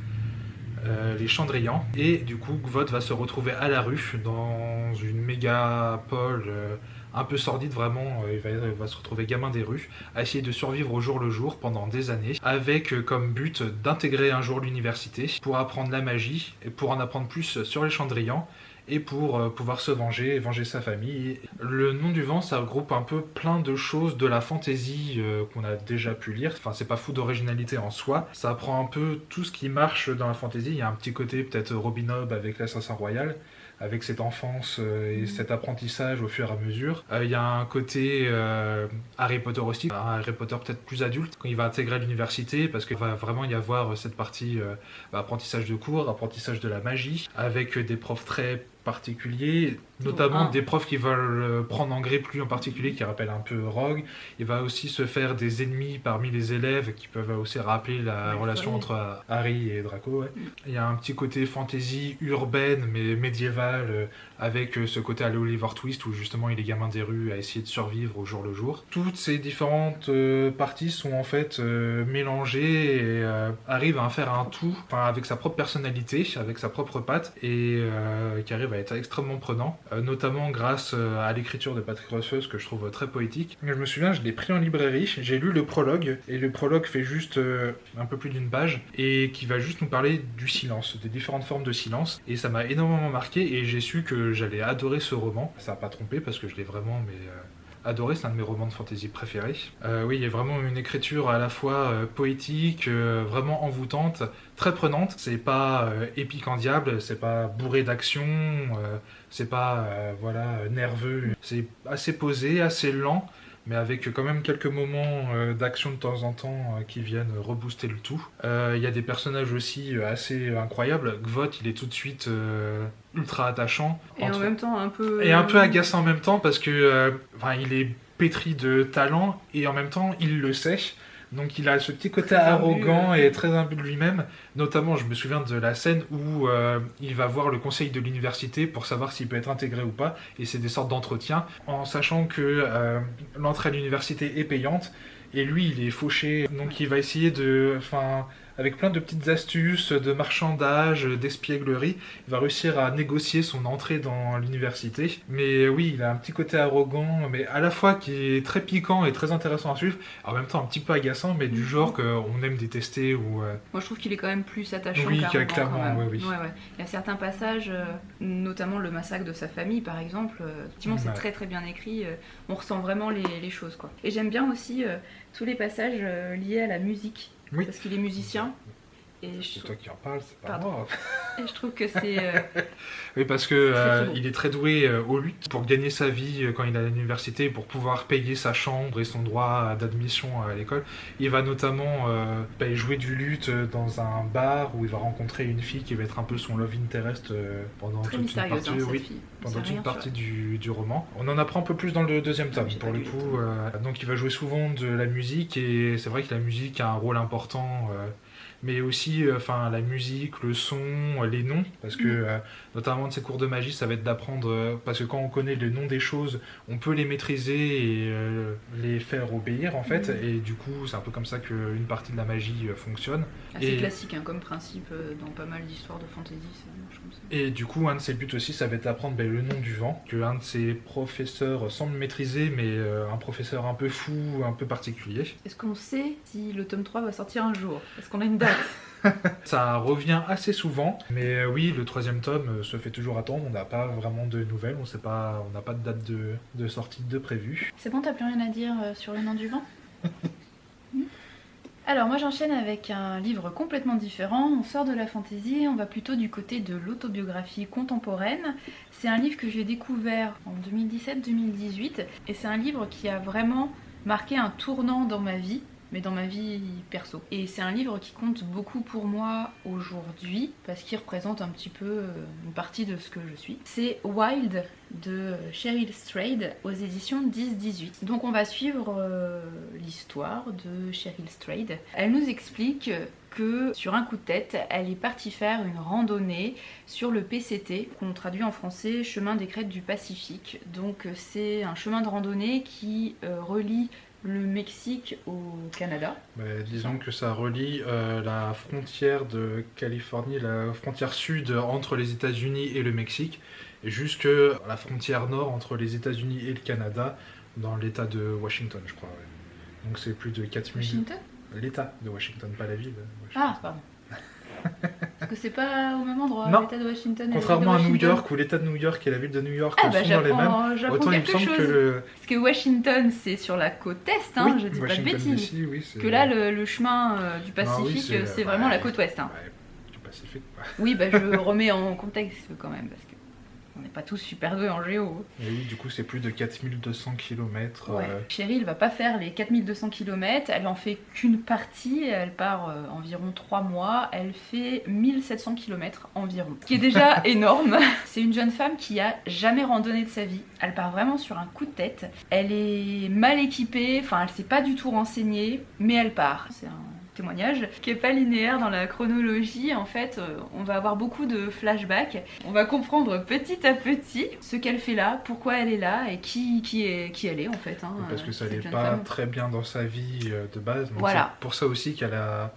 les Chandrians. Et du coup Gvot va se retrouver à la rue dans une mégapole un peu sordide, vraiment. Il va se retrouver gamin des rues, à essayer de survivre au jour le jour pendant des années, avec comme but d'intégrer un jour l'université pour apprendre la magie, et pour en apprendre plus sur les Chandrians, et pour pouvoir se venger et venger sa famille. Le Nom du Vent, ça regroupe un peu plein de choses de la fantasy qu'on a déjà pu lire. Enfin, c'est pas fou d'originalité en soi. Ça apprend un peu tout ce qui marche dans la fantasy. Il y a un petit côté peut-être Robin Hood avec l'Assassin Royal, avec cette enfance et cet apprentissage au fur et à mesure. Il y a un côté Harry Potter aussi, un Harry Potter peut-être plus adulte, quand il va intégrer l'université, parce qu'il va vraiment y avoir cette partie apprentissage de cours, apprentissage de la magie, avec des profs très particuliers, notamment des profs qui veulent prendre en grippe lui en particulier, qui rappelle un peu Rogue. Il va aussi se faire des ennemis parmi les élèves qui peuvent aussi rappeler la relation entre Harry et Draco. Ouais. Il y a un petit côté fantasy urbaine mais médiévale, avec ce côté à la Oliver Twist où justement il est gamin des rues à essayer de survivre au jour le jour. Toutes ces différentes parties sont en fait mélangées et arrivent à en faire un tout, avec sa propre personnalité, avec sa propre patte, et qui arrive à être extrêmement prenant, notamment grâce à l'écriture de Patrick Rothfuss, que je trouve très poétique. Je me souviens, je l'ai pris en librairie, j'ai lu le prologue, et le prologue fait juste un peu plus d'une page, et qui va juste nous parler du silence, des différentes formes de silence, et ça m'a énormément marqué, et j'ai su que j'allais adorer ce roman. Ça n'a pas trompé, parce que je l'ai vraiment adoré, c'est un de mes romans de fantasy préférés. Oui, il y a vraiment une écriture à la fois poétique, vraiment envoûtante, très prenante. C'est pas épique en diable, c'est pas bourré d'action, c'est pas nerveux. C'est assez posé, assez lent, mais avec quand même quelques moments d'action de temps en temps qui viennent rebooster le tout. Il y a des personnages aussi assez incroyables. Gvot, il est tout de suite ultra attachant. Et en même temps un peu... Et un peu agaçant en même temps, parce que il est pétri de talent, et en même temps, il le sait. Donc il a ce petit côté arrogant et très imbu de lui-même. Notamment, je me souviens de la scène où il va voir le conseil de l'université pour savoir s'il peut être intégré ou pas. Et c'est des sortes d'entretiens, en sachant que l'entrée à l'université est payante. Et lui, il est fauché. Donc il va essayer avec plein de petites astuces, de marchandage, d'espièglerie, il va réussir à négocier son entrée dans l'université. Mais oui, il a un petit côté arrogant, mais à la fois qui est très piquant et très intéressant à suivre, en même temps un petit peu agaçant, mais du genre qu'on aime détester. Moi, je trouve qu'il est quand même plus attachant. Oui, clairement, oui. Ouais. Il y a certains passages, notamment le massacre de sa famille, par exemple. Effectivement, c'est très très bien écrit. On ressent vraiment les choses, quoi. Et j'aime bien aussi tous les passages liés à la musique. Oui. Parce qu'il est musicien, C'est toi qui en parles, c'est pas Pardon. moi. Et je trouve que c'est... Oui, parce que très beau. il est très doué aux luttes pour gagner sa vie quand il est à l'université, pour pouvoir payer sa chambre et son droit d'admission à l'école. Il va notamment jouer du luth dans un bar où il va rencontrer une fille qui va être un peu son love interest pendant Très toute une partie, cette fille. pendant On sait toute une rien partie sur du roman. On en apprend un peu plus dans le deuxième tome, j'ai pour pas le lu coup. Donc il va jouer souvent de la musique, et c'est vrai que la musique a un rôle important. Mais aussi la musique, le son, les noms, parce que notamment de ces cours de magie, ça va être d'apprendre, parce que quand on connaît les noms des choses, on peut les maîtriser et les faire obéir en fait, et du coup c'est un peu comme ça qu'une partie de la magie fonctionne. Assez classique comme principe dans pas mal d'histoires de fantasy, ça marche comme ça. Et du coup un de ses buts aussi, ça va être d'apprendre le nom du vent, qu'un de ses professeurs semble maîtriser, mais un professeur un peu fou, un peu particulier. Est-ce qu'on sait si le tome 3 va sortir un jour? Est-ce qu'on a une date? Ça revient assez souvent, mais oui, le troisième tome se fait toujours attendre. On n'a pas vraiment de nouvelles, on n'a pas de date de sortie de prévue. C'est bon, t'as plus rien à dire sur le nom du vent? Alors moi j'enchaîne avec un livre complètement différent. On sort de la fantasy, on va plutôt du côté de l'autobiographie contemporaine. C'est un livre que j'ai découvert en 2017-2018 et c'est un livre qui a vraiment marqué un tournant dans ma vie, mais dans ma vie perso. Et c'est un livre qui compte beaucoup pour moi aujourd'hui, parce qu'il représente un petit peu une partie de ce que je suis. C'est Wild de Cheryl Strayed aux éditions 10-18. Donc on va suivre l'histoire de Cheryl Strayed. Elle nous explique que sur un coup de tête, elle est partie faire une randonnée sur le PCT, qu'on traduit en français Chemin des Crêtes du Pacifique. Donc c'est un chemin de randonnée qui relie le Mexique au Canada. Disons que ça relie la frontière de Californie, la frontière sud entre les États-Unis et le Mexique, jusque la frontière nord entre les États-Unis et le Canada, dans l'État de Washington, je crois. Ouais. Donc c'est plus de 4000... Washington ? L'État de Washington, pas la ville. Ah, pardon. Parce que c'est pas au même endroit, non. l'État de Washington. Contrairement à New York, où l'État de New York et la ville de New York sont dans les mêmes, autant il me semble que Parce que Washington, c'est sur la côte est, hein, je dis Washington, pas de bêtises. DC, oui, que là, le chemin du Pacifique, c'est vraiment la côte ouest. Hein. Ouais, du Pacifique, quoi. Oui, je remets en contexte quand même, parce que on n'est pas tous super doués en géo. Et oui, du coup, c'est plus de 4200 km. Ouais. Cheryl va pas faire les 4200 km, elle en fait qu'une partie, elle part environ 3 mois, elle fait 1700 km environ, ce qui est déjà énorme. C'est une jeune femme qui a jamais randonné de sa vie, elle part vraiment sur un coup de tête, elle est mal équipée, enfin elle s'est pas du tout renseignée, mais elle part. C'est un témoignage qui est pas linéaire dans la chronologie. En fait, on va avoir beaucoup de flashbacks, on va comprendre petit à petit ce qu'elle fait là, pourquoi elle est là et qui elle est en fait, hein, parce que ça allait pas très bien dans sa vie de base, donc voilà. C'est pour ça aussi qu'elle a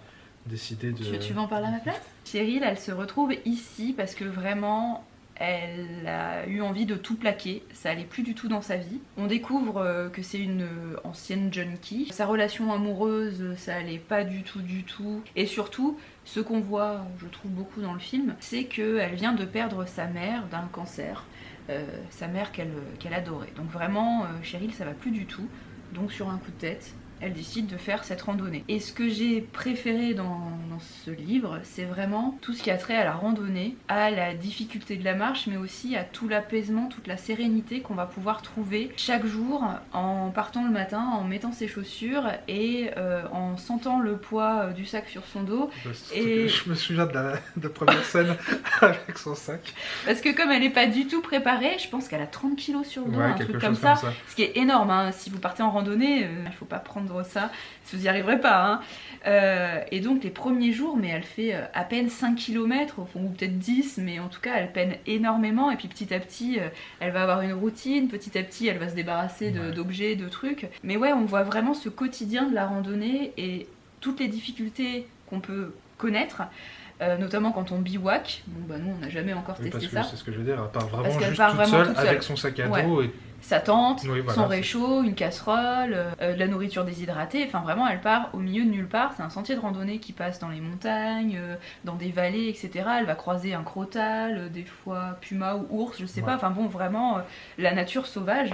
décidé de... Tu veux en parler à ma place? Cheryl, elle se retrouve ici parce que vraiment elle a eu envie de tout plaquer, ça allait plus du tout dans sa vie. On découvre que c'est une ancienne junkie. Sa relation amoureuse, ça allait pas du tout. Et surtout, ce qu'on voit, je trouve beaucoup dans le film, c'est qu'elle vient de perdre sa mère d'un cancer. Sa mère qu'elle adorait. Donc vraiment, Cheryl, ça va plus du tout. Donc sur un coup de tête, elle décide de faire cette randonnée. Et ce que j'ai préféré dans ce livre, c'est vraiment tout ce qui a trait à la randonnée, à la difficulté de la marche, mais aussi à tout l'apaisement, toute la sérénité qu'on va pouvoir trouver chaque jour en partant le matin, en mettant ses chaussures et en sentant le poids du sac sur son dos. Et je me souviens de la première scène avec son sac. Parce que comme elle n'est pas du tout préparée, je pense qu'elle a 30 kilos sur le dos, un truc comme ça. Ce qui est énorme, hein. Si vous partez en randonnée, il ne faut pas prendre ça, si vous n'y arriverez pas. Hein. Et donc les premiers jours, mais elle fait à peine 5 km, ou peut-être 10, mais en tout cas elle peine énormément. Et puis petit à petit, elle va avoir une routine, petit à petit elle va se débarrasser d'objets, de trucs. Mais ouais, on voit vraiment ce quotidien de la randonnée et toutes les difficultés qu'on peut connaître. Notamment quand on bivouac. Bon, nous on n'a jamais encore testé ça. C'est ce que je veux dire, elle part vraiment juste toute seule avec son sac à dos. Et... sa tente, son réchaud, une casserole, de la nourriture déshydratée. Enfin vraiment elle part au milieu de nulle part. C'est un sentier de randonnée qui passe dans les montagnes, dans des vallées, etc. Elle va croiser un crotal, des fois puma ou ours, je sais pas. Enfin bon, vraiment la nature sauvage,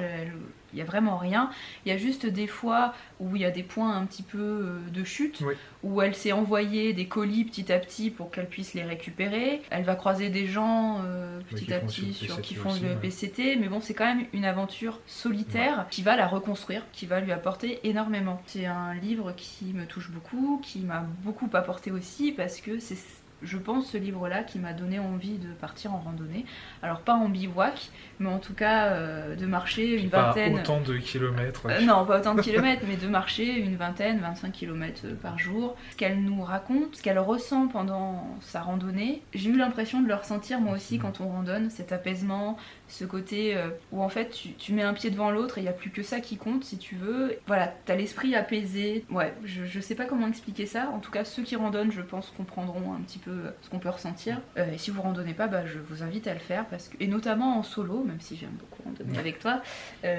il y a vraiment rien. Il y a juste des fois où il y a des points un petit peu de chute, Oui. où elle s'est envoyée des colis petit à petit pour qu'elle puisse les récupérer. Elle va croiser des gens petit à petit qui font le PCT, mais bon, c'est quand même une aventure solitaire qui va la reconstruire, qui va lui apporter énormément. C'est un livre qui me touche beaucoup, qui m'a beaucoup apporté aussi, parce que c'est, je pense, ce livre-là qui m'a donné envie de partir en randonnée. Alors pas en bivouac, mais en tout cas de marcher une vingtaine... Pas autant de kilomètres. non, pas autant de kilomètres, mais de marcher une vingtaine, 25 kilomètres par jour. Ce qu'elle nous raconte, ce qu'elle ressent pendant sa randonnée, j'ai eu l'impression de le ressentir moi aussi quand on randonne, cet apaisement, ce côté où en fait tu mets un pied devant l'autre et il n'y a plus que ça qui compte si tu veux. Voilà, t'as l'esprit apaisé. Ouais, je sais pas comment expliquer ça. En tout cas, ceux qui randonnent, je pense, comprendront un petit peu ce qu'on peut ressentir. Et si vous randonnez pas, je vous invite à le faire, parce que, et notamment en solo, même si j'aime beaucoup randonner avec toi,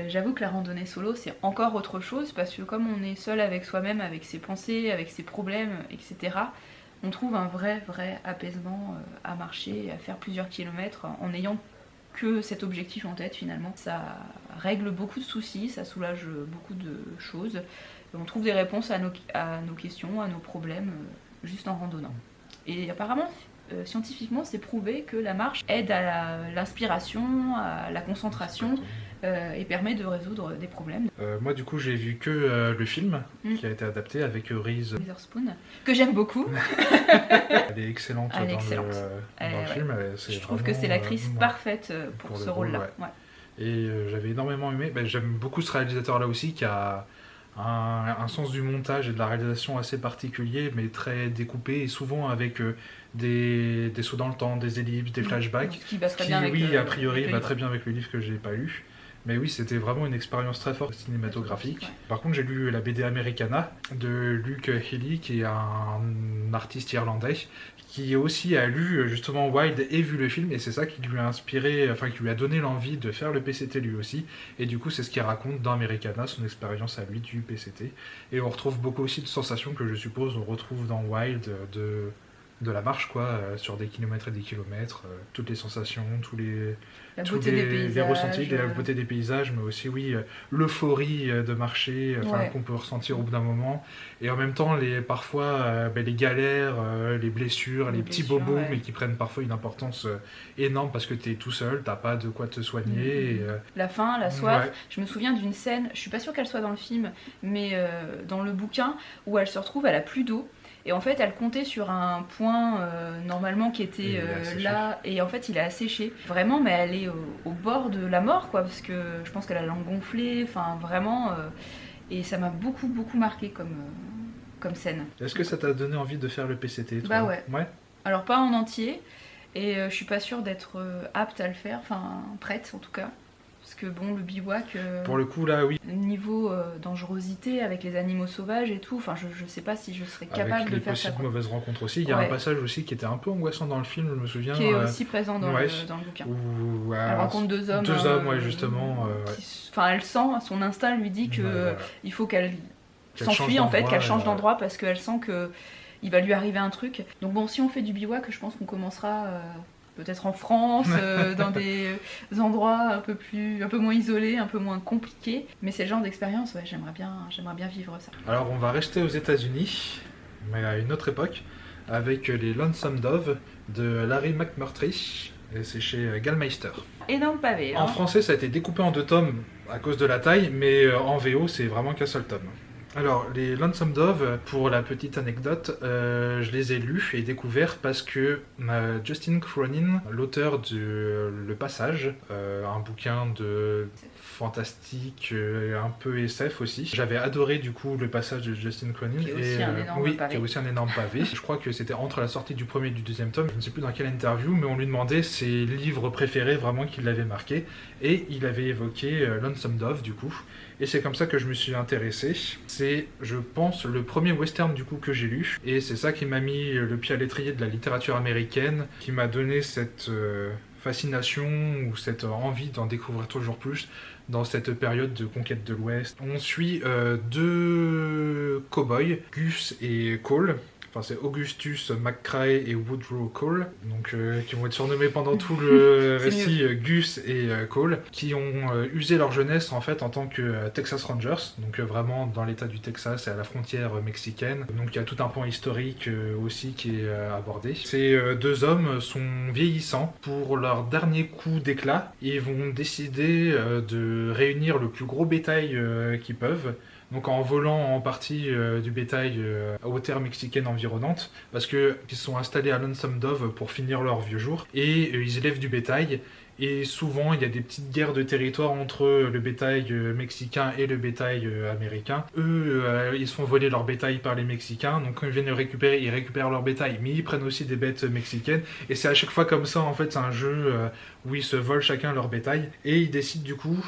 j'avoue que la randonnée solo c'est encore autre chose, parce que comme on est seul avec soi-même, avec ses pensées, avec ses problèmes, etc., on trouve un vrai apaisement à marcher, à faire plusieurs kilomètres en ayant que cet objectif en tête. Finalement, ça règle beaucoup de soucis, ça soulage beaucoup de choses, et on trouve des réponses à nos questions, à nos problèmes, juste en randonnant. Et apparemment, scientifiquement, c'est prouvé que la marche aide à l'inspiration, à la concentration, et permet de résoudre des problèmes. Moi, du coup, j'ai vu que le film qui a été adapté avec Reese Witherspoon, que j'aime beaucoup. Elle est excellente dans le film. Je trouve que c'est l'actrice parfaite pour ce rôle-là. Ouais. Et j'avais énormément aimé. J'aime beaucoup ce réalisateur-là aussi, qui a un sens du montage et de la réalisation assez particulier, mais très découpé, et souvent avec des sauts dans le temps, des ellipses, des flashbacks, qui va très bien avec, a priori va très bien avec le livre que j'ai pas lu. Mais oui, c'était vraiment une expérience très forte cinématographique. Ouais. Par contre, j'ai lu la BD Americana de Luke Healy, qui est un artiste irlandais, qui aussi a lu justement Wild et vu le film, et c'est ça qui lui a inspiré, enfin qui lui a donné l'envie de faire le PCT lui aussi. Et du coup, c'est ce qu'il raconte dans Americana, son expérience à lui du PCT. Et on retrouve beaucoup aussi de sensations que je suppose on retrouve dans Wild de la marche, quoi, sur des kilomètres et des kilomètres, toutes les sensations, tous les ressentis, la beauté des paysages, mais aussi l'euphorie de marcher, qu'on peut ressentir au bout d'un moment, et en même temps parfois les galères, les blessures, les petits bobos, mais qui prennent parfois une importance énorme parce que t'es tout seul, t'as pas de quoi te soigner. La faim, la soif. Je me souviens d'une scène, je suis pas sûre qu'elle soit dans le film, mais dans le bouquin, où elle se retrouve, elle a plus d'eau. Et en fait, elle comptait sur un point normalement qui était là, et en fait, il a asséché. Vraiment, mais elle est au bord de la mort, quoi, parce que je pense qu'elle a la langue gonflée, enfin vraiment. Et ça m'a beaucoup marqué comme scène. Est-ce que ça t'a donné envie de faire le PCT, toi? Bah ouais. Alors pas en entier, et je suis pas sûre d'être apte à le faire, enfin prête en tout cas. Parce que bon, le bivouac, pour le coup là, oui. Niveau dangerosité avec les animaux sauvages et tout, enfin je sais pas si je serais capable de faire ça. Avec les possibles mauvaises rencontres aussi, il y a un passage aussi qui était un peu angoissant dans le film, je me souviens. Qui est aussi présent dans le bouquin. Elle rencontre deux hommes. Deux hommes, justement. Enfin, elle sent, son instinct lui dit que il faut qu'elle s'enfuit en fait, qu'elle change d'endroit parce qu'elle sent que il va lui arriver un truc. Donc bon, si on fait du bivouac, je pense qu'on commencera peut-être en France, dans des endroits un peu moins isolés, un peu moins compliqués. Mais c'est le genre d'expérience, j'aimerais bien vivre ça. Alors on va rester aux États-Unis, mais à une autre époque, avec les Lonesome Dove de Larry McMurtry, et c'est chez Gallmeister. Énorme pavé. En français, ça a été découpé en 2 tomes à cause de la taille, mais en VO, c'est vraiment qu'un seul tome. Alors, les Lonesome Dove, pour la petite anecdote, je les ai lus et découverts parce que Justin Cronin, l'auteur de Le Passage, un bouquin de fantastique, un peu SF aussi. J'avais adoré du coup Le Passage de Justin Cronin. Qui est aussi un énorme pavé. Qui est aussi un énorme pavé. Je crois que c'était entre la sortie du premier et du 2e tome, je ne sais plus dans quelle interview, mais on lui demandait ses livres préférés vraiment qui l'avaient marqué. Et il avait évoqué Lonesome Dove du coup. Et c'est comme ça que je me suis intéressé. C'est, je pense, le premier western du coup que j'ai lu. Et c'est ça qui m'a mis le pied à l'étrier de la littérature américaine, qui m'a donné cette fascination ou cette envie d'en découvrir toujours plus dans cette période de conquête de l'Ouest. On suit 2 cow-boys, Gus et Cole, enfin c'est Augustus McCrae et Woodrow Cole, donc qui vont être surnommés pendant tout le récit Gus et Cole, qui ont usé leur jeunesse en fait en tant que Texas Rangers, donc vraiment dans l'état du Texas et à la frontière mexicaine. Donc il y a tout un pan historique aussi qui est abordé. Ces deux hommes sont vieillissants. Pour leur dernier coup d'éclat, ils vont décider de réunir le plus gros bétail qu'ils peuvent. Donc en volant en partie du bétail aux terres mexicaines environnantes, parce qu'ils sont installés à Lonesome Dove pour finir leur vieux jour, et ils élèvent du bétail. Et souvent, il y a des petites guerres de territoire entre le bétail mexicain et le bétail américain. Eux, ils se font voler leur bétail par les Mexicains, donc quand ils viennent le récupérer, ils récupèrent leur bétail, mais ils prennent aussi des bêtes mexicaines. Et c'est à chaque fois comme ça, en fait, c'est un jeu où ils se volent chacun leur bétail. Et ils décident du coup,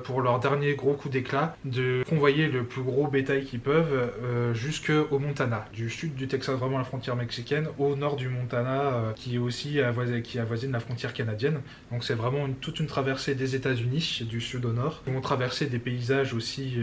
pour leur dernier gros coup d'éclat, de convoyer le plus gros bétail qu'ils peuvent jusqu'au Montana. Du sud du Texas, vraiment la frontière mexicaine, au nord du Montana, qui est aussi qui avoisine la frontière canadienne. Donc c'est vraiment toute une traversée des États-Unis, du sud au nord. Ils vont traverser des paysages aussi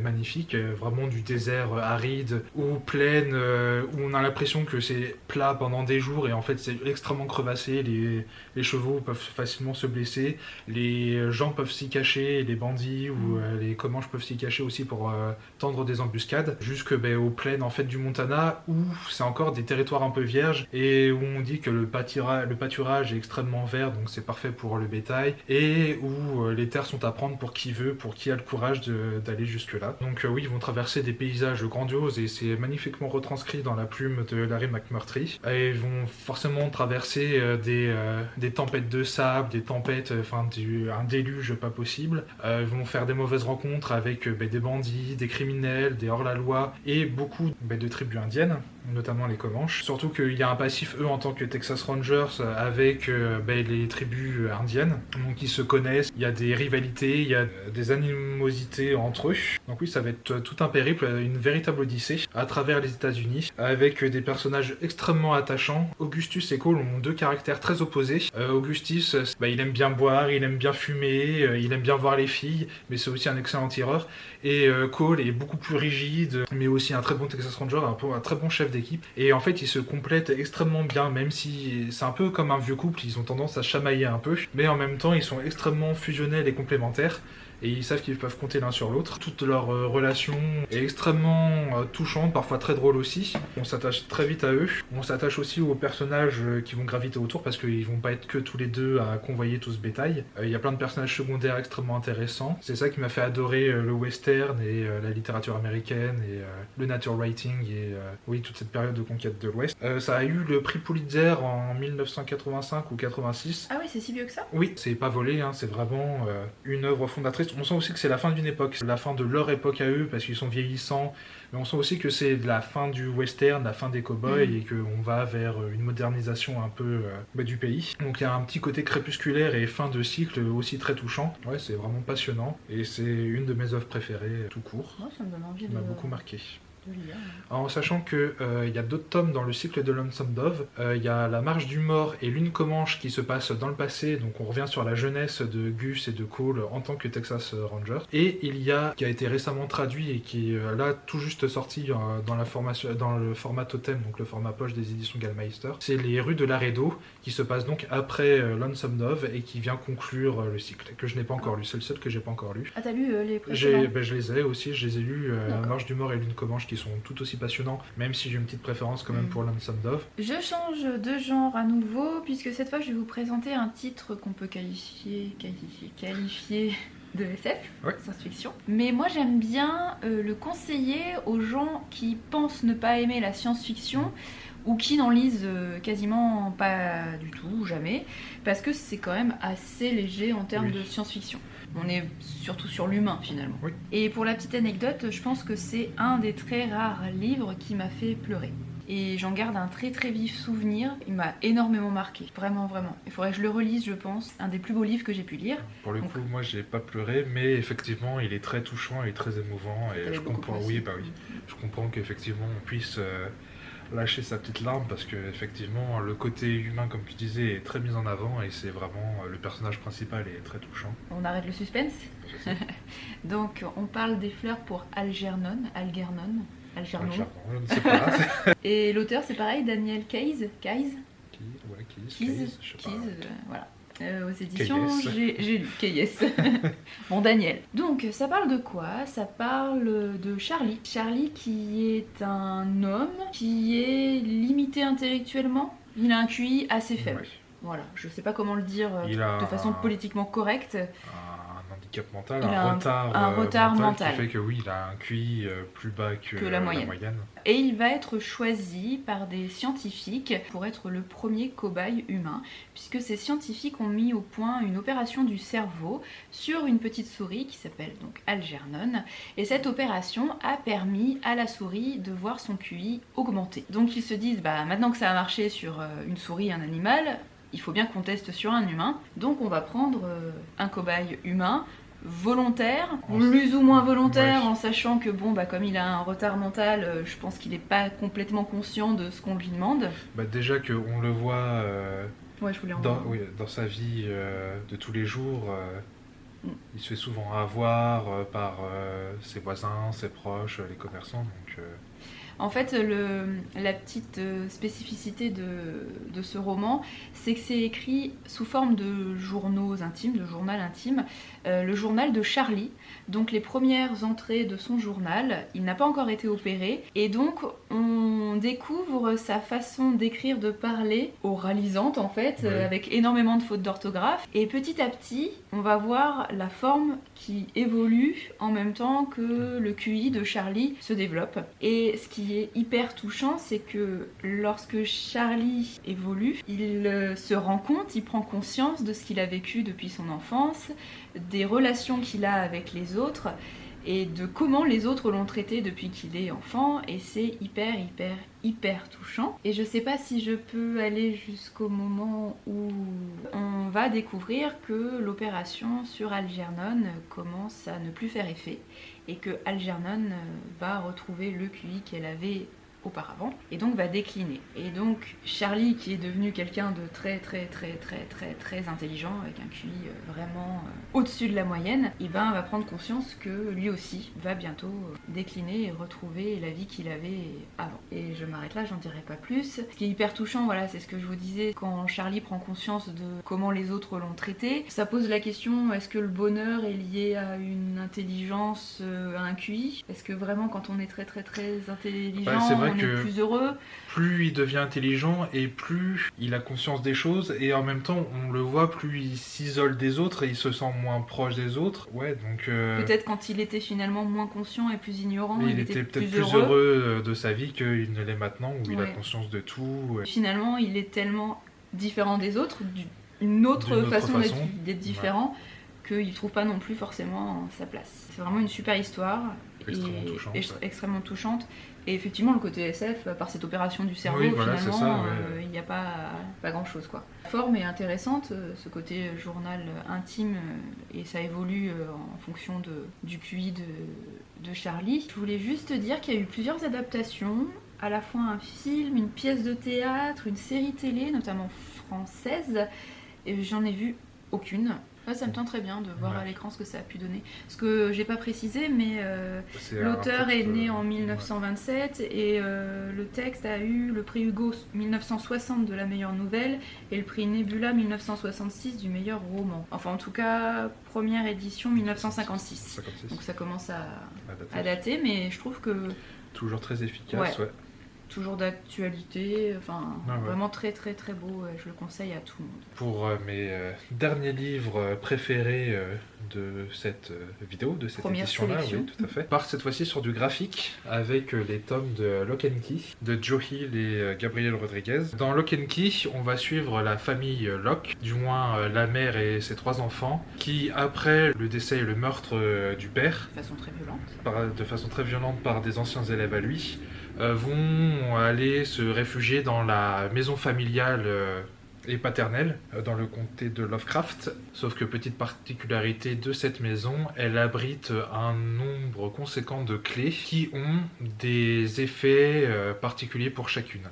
magnifiques, vraiment du désert aride ou plaine, où on a l'impression que c'est plat pendant des jours et en fait c'est extrêmement crevassé. Les chevaux peuvent facilement se blesser, les gens peuvent s'y cacher, les bandits ou les Comanches peuvent s'y cacher aussi pour tendre des embuscades, jusque aux plaines en fait du Montana où c'est encore des territoires un peu vierges et où on dit que le pâturage est extrêmement vert, donc c'est parfait pour le bétail, et où les terres sont à prendre pour qui veut, pour qui a le courage d'aller jusque là. Donc oui, ils vont traverser des paysages grandioses et c'est magnifiquement retranscrit dans la plume de Larry McMurtry. Et ils vont forcément traverser des tempêtes de sable, des tempêtes, un déluge pas possible. Ils vont faire des mauvaises rencontres avec des bandits, des criminels, des hors-la-loi et beaucoup de tribus indiennes, notamment les Comanches. Surtout qu'il y a un passif, eux, en tant que Texas Rangers, avec les tribus indiennes. Donc ils se connaissent, il y a des rivalités, il y a des animosités entre eux. Donc oui, ça va être tout un périple, une véritable odyssée à travers les États-Unis, avec des personnages extrêmement attachants. Augustus et Cole ont deux caractères très opposés. Augustus, il aime bien boire, il aime bien fumer, il aime bien voir les filles, mais c'est aussi un excellent tireur. Et Cole est beaucoup plus rigide, mais aussi un très bon Texas Ranger, un très bon chef d'équipe. Et en fait, ils se complètent extrêmement bien, même si c'est un peu comme un vieux couple, ils ont tendance à chamailler un peu, mais en même temps, ils sont extrêmement fusionnels et complémentaires. Et ils savent qu'ils peuvent compter l'un sur l'autre. Toute leur relation est extrêmement touchante, parfois très drôle aussi. On s'attache très vite à eux. On s'attache aussi aux personnages qui vont graviter autour, parce qu'ils vont pas être que tous les deux à convoyer tout ce bétail. Il y a plein de personnages secondaires extrêmement intéressants. C'est ça qui m'a fait adorer le western et la littérature américaine et le nature writing et oui, toute cette période de conquête de l'Ouest. Ça a eu le prix Pulitzer en 1985 ou 86. Ah oui, c'est si vieux que ça? Oui, c'est pas volé, hein, c'est vraiment une œuvre fondatrice. On sent aussi que c'est la fin d'une époque, c'est la fin de leur époque à eux parce qu'ils sont vieillissants, mais on sent aussi que c'est la fin du western, la fin des cow-boys et qu'on va vers une modernisation un peu du pays. Donc il y a un petit côté crépusculaire et fin de cycle aussi très touchant. Ouais, c'est vraiment passionnant et c'est une de mes œuvres préférées tout court. Ouais, ça me donne envie Ça m'a beaucoup marqué. de lire. En sachant qu'il y a d'autres tomes dans le cycle de Lonesome Dove. Il y a La Marche du Mort et Lune Comanche qui se passent dans le passé, donc on revient sur la jeunesse de Gus et de Cole en tant que Texas Ranger. Et il y a, qui a été récemment traduit et qui est là tout juste sorti dans le format Totem, donc le format poche des éditions Gallmeister, c'est Les Rues de Laredo, qui se passe donc après Lonesome Dove et qui vient conclure le cycle, que je n'ai pas encore lu, c'est le seul que j'ai pas encore lu. Ah, t'as lu les précédents? Je les ai aussi, je les ai lus, La Marche du Mort et Lune Comanche, qui sont tout aussi passionnants, même si j'ai une petite préférence quand même pour Lonesome Dove. Je change de genre à nouveau, puisque cette fois je vais vous présenter un titre qu'on peut qualifier de SF, ouais. Science-fiction. Mais moi j'aime bien le conseiller aux gens qui pensent ne pas aimer la science-fiction, ou qui n'en lisent quasiment pas du tout, jamais, parce que c'est quand même assez léger en termes de science-fiction. On est surtout sur l'humain finalement. Oui. Et pour la petite anecdote, je pense que c'est un des très rares livres qui m'a fait pleurer. Et j'en garde un très très vif souvenir. Il m'a énormément marqué, vraiment vraiment. Il faudrait que je le relise, je pense. Un des plus beaux livres que j'ai pu lire. Pour le coup, moi j'ai pas pleuré, mais effectivement il est très touchant et très émouvant. Et je comprends, je comprends qu'effectivement on puisse lâcher sa petite larme parce que effectivement le côté humain, comme tu disais, est très mis en avant et c'est vraiment le personnage principal est très touchant. On arrête le suspense. Donc on parle des fleurs pour Algernon. Algernon. Je ne sais pas. Et l'auteur, c'est pareil, Daniel Keyes. Keyes, voilà. Aux éditions, j'ai lu Keyes. Bon, Daniel. Donc, ça parle de quoi? Ça parle de Charlie. Charlie qui est un homme qui est limité intellectuellement. Il a un QI assez faible. Ouais. Voilà, je sais pas comment le dire Il de façon politiquement correcte. Un handicap mental, Il a un retard mental qui fait que oui, il a un QI plus bas que la moyenne. Et il va être choisi par des scientifiques pour être le premier cobaye humain, puisque ces scientifiques ont mis au point une opération du cerveau sur une petite souris qui s'appelle donc Algernon, et cette opération a permis à la souris de voir son QI augmenter. Donc ils se disent, bah maintenant que ça a marché sur une souris, un animal, il faut bien qu'on teste sur un humain, donc on va prendre un cobaye humain, volontaire, plus ou moins volontaire, en sachant que bon, bah, comme il a un retard mental, je pense qu'il n'est pas complètement conscient de ce qu'on lui demande. Bah, déjà qu'on le voit dans sa vie de tous les jours, il se fait souvent avoir par ses voisins, ses proches, les commerçants. Donc, En fait, la petite spécificité de ce roman, c'est que c'est écrit sous forme de journaux intimes, de journal intime, le journal de Charlie. Donc les premières entrées de son journal, il n'a pas encore été opéré, et donc on découvre sa façon d'écrire, de parler, oralisante en fait, avec énormément de fautes d'orthographe. Et petit à petit, on va voir la forme qui évolue en même temps que le QI de Charlie se développe. Et ce qui est hyper touchant, c'est que lorsque Charlie évolue, il se rend compte, il prend conscience de ce qu'il a vécu depuis son enfance, des relations qu'il a avec les autres et de comment les autres l'ont traité depuis qu'il est enfant, et c'est hyper touchant. Et je sais pas si je peux aller jusqu'au moment où on va découvrir que l'opération sur Algernon commence à ne plus faire effet et que Algernon va retrouver le QI qu'elle avait auparavant et donc va décliner. Et donc Charlie, qui est devenu quelqu'un de très intelligent avec un QI vraiment au-dessus de la moyenne, et ben va prendre conscience que lui aussi va bientôt décliner et retrouver la vie qu'il avait avant. Et je m'arrête là, j'en dirai pas plus. Ce qui est hyper touchant, voilà, c'est ce que je vous disais, quand Charlie prend conscience de comment les autres l'ont traité, ça pose la question, est-ce que le bonheur est lié à une intelligence, à un QI? Est-ce que vraiment quand on est très intelligent, c'est vrai on est plus heureux? Plus il devient intelligent et plus il a conscience des choses, et en même temps on le voit, plus il s'isole des autres et il se sent moins proche des autres. Ouais, donc peut-être quand il était finalement moins conscient et plus ignorant, il était peut-être plus heureux de sa vie qu'il ne l'est maintenant, où il a conscience de tout. Finalement il est tellement différent des autres, une autre façon d'être différent, qu'il trouve pas non plus forcément sa place. C'est vraiment une super histoire, extrêmement touchante. Et effectivement, le côté SF, par cette opération du cerveau, finalement, il n'y a pas grand chose, quoi. La forme est intéressante, ce côté journal intime, et ça évolue en fonction du QI de Charlie. Je voulais juste dire qu'il y a eu plusieurs adaptations, à la fois un film, une pièce de théâtre, une série télé, notamment française, et j'en ai vu aucune. Ouais, ça me tente très bien de voir à l'écran ce que ça a pu donner. Ce que j'ai pas précisé, mais l'auteur est né en 1927 et le texte a eu le prix Hugo 1960 de la meilleure nouvelle et le prix Nebula 1966 du meilleur roman. Enfin, en tout cas, première édition 1956. Donc ça commence à dater, mais je trouve que... Toujours très efficace, ouais. Toujours d'actualité, enfin vraiment très beau, je le conseille à tout le monde. Pour mes derniers livres préférés de cette vidéo, de cette édition-là, oui, tout à fait. Part cette fois-ci sur du graphique avec les tomes de Lock and Key de Joe Hill et Gabriel Rodriguez. Dans Lock and Key, on va suivre la famille Locke, du moins la mère et ses 3 enfants, qui après le décès et le meurtre du père, de façon très violente par des anciens élèves à lui, vont aller se réfugier dans la maison familiale et paternelle dans le comté de Lovecraft. Sauf que petite particularité de cette maison, elle abrite un nombre conséquent de clés qui ont des effets particuliers pour chacune.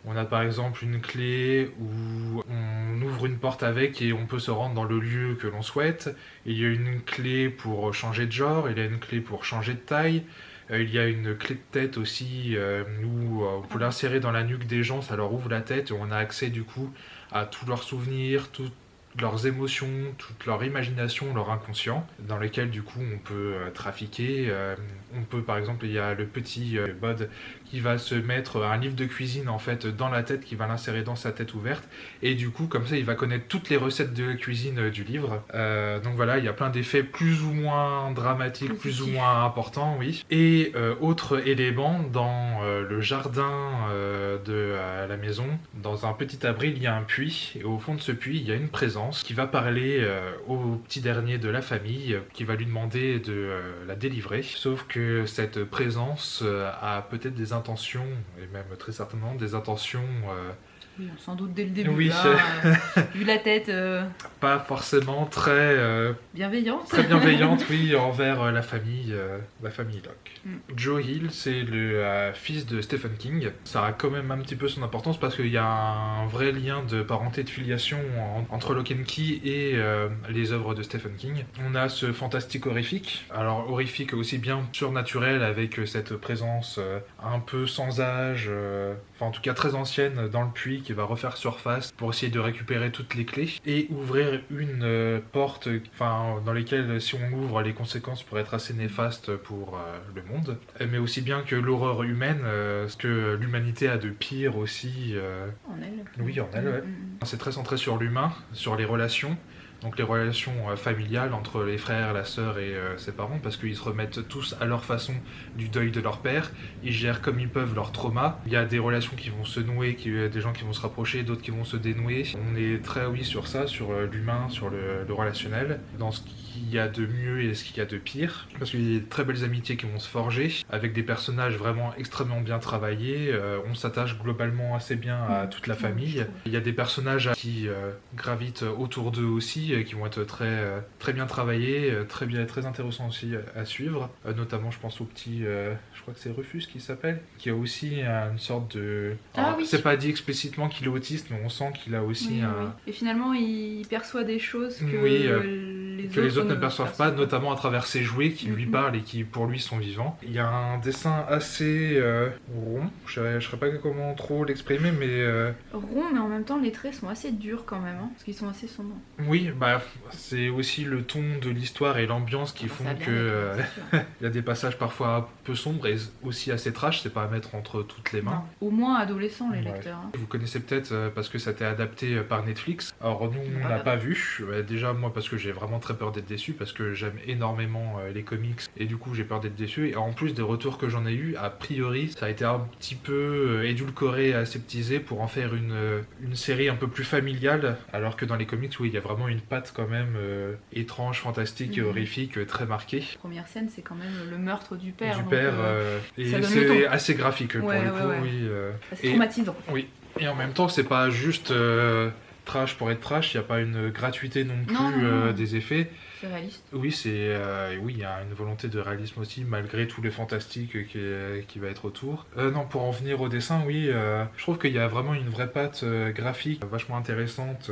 On a par exemple une clé où on ouvre une porte avec et on peut se rendre dans le lieu que l'on souhaite. Il y a une clé pour changer de genre, il y a une clé pour changer de taille, Il y a une clé de tête aussi où on peut l'insérer dans la nuque des gens, ça leur ouvre la tête et on a accès du coup à tous leurs souvenirs, toutes leurs émotions, toute leur imagination, leur inconscient, dans lesquels du coup on peut trafiquer. On peut par exemple, il y a le petit Bod qui va se mettre un livre de cuisine en fait dans la tête, qui va l'insérer dans sa tête ouverte, et du coup comme ça il va connaître toutes les recettes de cuisine du livre. Donc voilà, il y a plein d'effets plus ou moins dramatiques, plus ou moins importants, oui. Et autre élément, dans le jardin de la maison, dans un petit abri, il y a un puits, et au fond de ce puits, il y a une présence qui va parler au petit dernier de la famille, qui va lui demander de la délivrer. Sauf que cette présence a peut-être des intentions, et même très certainement des intentions... Oui, sans doute dès le début, oui, là, vu la tête... pas forcément très... bienveillante. Très bienveillante, oui, envers la famille Locke. Joe Hill, c'est le fils de Stephen King. Ça a quand même un petit peu son importance parce qu'il y a un vrai lien de parenté, de filiation entre Lock and Key et les œuvres de Stephen King. On a ce fantastique horrifique. Alors horrifique aussi bien surnaturel, avec cette présence un peu sans âge, enfin en tout cas très ancienne dans le puits, qui va refaire surface pour essayer de récupérer toutes les clés et ouvrir une porte, enfin dans lesquelles si on l'ouvre, les conséquences pourraient être assez néfastes pour le monde, mais aussi bien que l'horreur humaine, ce que l'humanité a de pire aussi en elle. Oui, en elle, ouais. C'est très centré sur l'humain, sur les relations. Donc les relations familiales entre les frères, la sœur et ses parents, parce qu'ils se remettent tous à leur façon du deuil de leur père, ils gèrent comme ils peuvent leur trauma. Il y a des relations qui vont se nouer, des gens qui vont se rapprocher, d'autres qui vont se dénouer. On est très oui sur ça, sur l'humain, sur le relationnel, dans ce qu'il y a de mieux et ce qu'il y a de pire, parce qu'il y a de très belles amitiés qui vont se forger, avec des personnages vraiment extrêmement bien travaillés. On s'attache globalement assez bien à toute la famille. Il y a des personnages qui gravitent autour d'eux aussi, qui vont être très bien travaillés, très intéressants aussi à suivre. Notamment, je pense au petit, je crois que c'est Rufus qui s'appelle, qui a aussi une sorte de... Alors, c'est pas dit explicitement qu'il est autiste, mais on sent qu'il a aussi un... Oui. Et finalement, il perçoit des choses que... les autres ne perçoivent pas, notamment à travers ses jouets qui lui parlent et qui pour lui sont vivants. Il y a un dessin assez rond, je ne saurais pas comment trop l'exprimer, mais... Rond, mais en même temps les traits sont assez durs quand même, parce qu'ils sont assez sombres. Oui, c'est aussi le ton de l'histoire et l'ambiance qui font que il y a des passages parfois un peu sombres et aussi assez trash, c'est pas à mettre entre toutes les mains. Non. Au moins adolescents les lecteurs. Vous connaissez peut-être parce que ça a été adapté par Netflix. Alors nous on l'a pas vu, déjà moi parce que j'ai vraiment très peur d'être déçu, parce que j'aime énormément les comics et du coup j'ai peur d'être déçu, et en plus des retours que j'en ai eu, a priori ça a été un petit peu édulcoré, aseptisé pour en faire une série un peu plus familiale, alors que dans les comics oui il y a vraiment une patte quand même étrange, fantastique et horrifique, très marquée. La première scène c'est quand même le meurtre du père. Et c'est assez graphique pour le coup. Oui, c'est traumatisant. Oui, et en même temps c'est pas juste trash pour être trash, il n'y a pas une gratuité non plus des effets. C'est réaliste. Oui, il y a une volonté de réalisme aussi, malgré tout le fantastique qui va être autour. Non, pour en venir au dessin, oui, je trouve qu'il y a vraiment une vraie patte graphique vachement intéressante,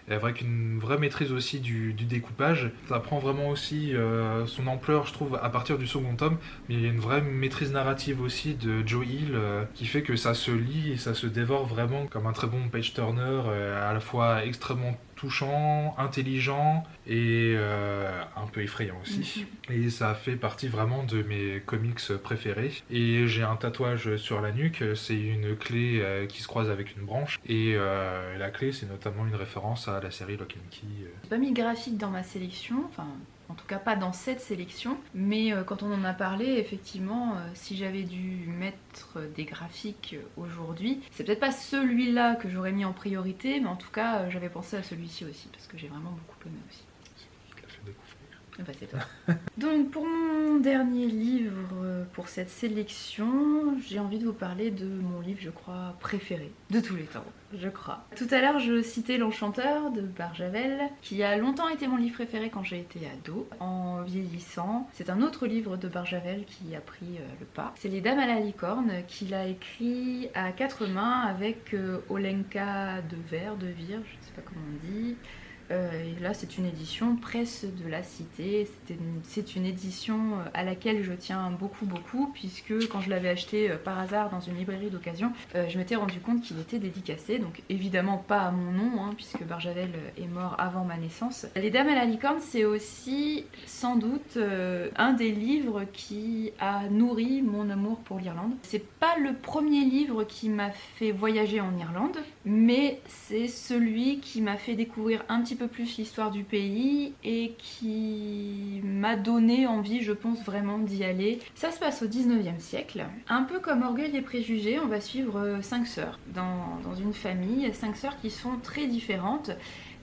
et avec une vraie maîtrise aussi du découpage. Ça prend vraiment aussi son ampleur, je trouve, à partir du second tome, mais il y a une vraie maîtrise narrative aussi de Joe Hill, qui fait que ça se lit et ça se dévore vraiment comme un très bon page-turner, à la fois extrêmement touchant, intelligent et un peu effrayant aussi. Et ça fait partie vraiment de mes comics préférés. Et j'ai un tatouage sur la nuque, c'est une clé qui se croise avec une branche. Et la clé, c'est notamment une référence à la série Lock and Key. J'ai pas mis de graphique dans ma sélection, enfin... En tout cas pas dans cette sélection, mais quand on en a parlé, effectivement, si j'avais dû mettre des graphiques aujourd'hui, c'est peut-être pas celui-là que j'aurais mis en priorité, mais en tout cas j'avais pensé à celui-ci aussi, parce que j'ai vraiment beaucoup aimé aussi. C'est toi. Donc pour mon dernier livre pour cette sélection, j'ai envie de vous parler de mon livre, je crois, préféré de tous les temps, je crois. Tout à l'heure, je citais L'Enchanteur de Barjavel, qui a longtemps été mon livre préféré quand j'ai été ado. En vieillissant, c'est un autre livre de Barjavel qui a pris le pas. C'est Les Dames à la licorne, qu'il a écrit à 4 mains avec Olenka de Vire, je ne sais pas comment on dit, Et là, c'est une édition Presse de la Cité. C'est une édition à laquelle je tiens beaucoup, beaucoup, puisque quand je l'avais acheté par hasard dans une librairie d'occasion, je m'étais rendu compte qu'il était dédicacé. Donc évidemment pas à mon nom, hein, puisque Barjavel est mort avant ma naissance. Les Dames à la licorne, c'est aussi sans doute un des livres qui a nourri mon amour pour l'Irlande. C'est pas le premier livre qui m'a fait voyager en Irlande, mais c'est celui qui m'a fait découvrir un petit peu plus l'histoire du pays et qui m'a donné envie, je pense vraiment, d'y aller. Ça se passe au 19e siècle. Un peu comme Orgueil et Préjugés, on va suivre 5 sœurs dans une famille, 5 sœurs qui sont très différentes.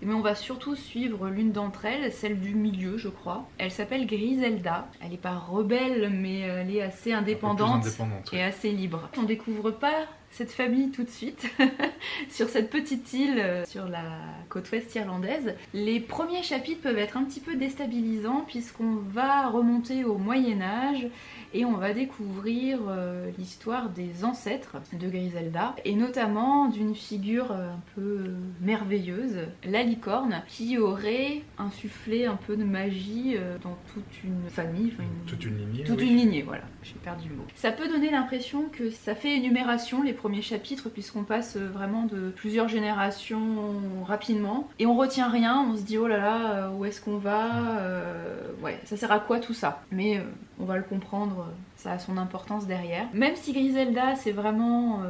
Mais on va surtout suivre l'une d'entre elles, celle du milieu, je crois. Elle s'appelle Griselda. Elle n'est pas rebelle, mais elle est assez indépendante, et assez libre. On découvre pas cette famille tout de suite sur cette petite île sur la côte ouest irlandaise. Les premiers chapitres peuvent être un petit peu déstabilisants puisqu'on va remonter au Moyen-Âge et on va découvrir l'histoire des ancêtres de Griselda et notamment d'une figure un peu merveilleuse, la licorne, qui aurait insufflé un peu de magie dans toute une famille, toute une lignée. Toute une lignée, voilà, j'ai perdu le mot. Ça peut donner l'impression que ça fait énumération les premiers chapitres puisqu'on passe vraiment de plusieurs générations rapidement et on retient rien, on se dit oh là là, où est-ce qu'on va, ouais, ça sert à quoi tout ça, mais on va le comprendre, ça a son importance derrière. Même si Griselda c'est vraiment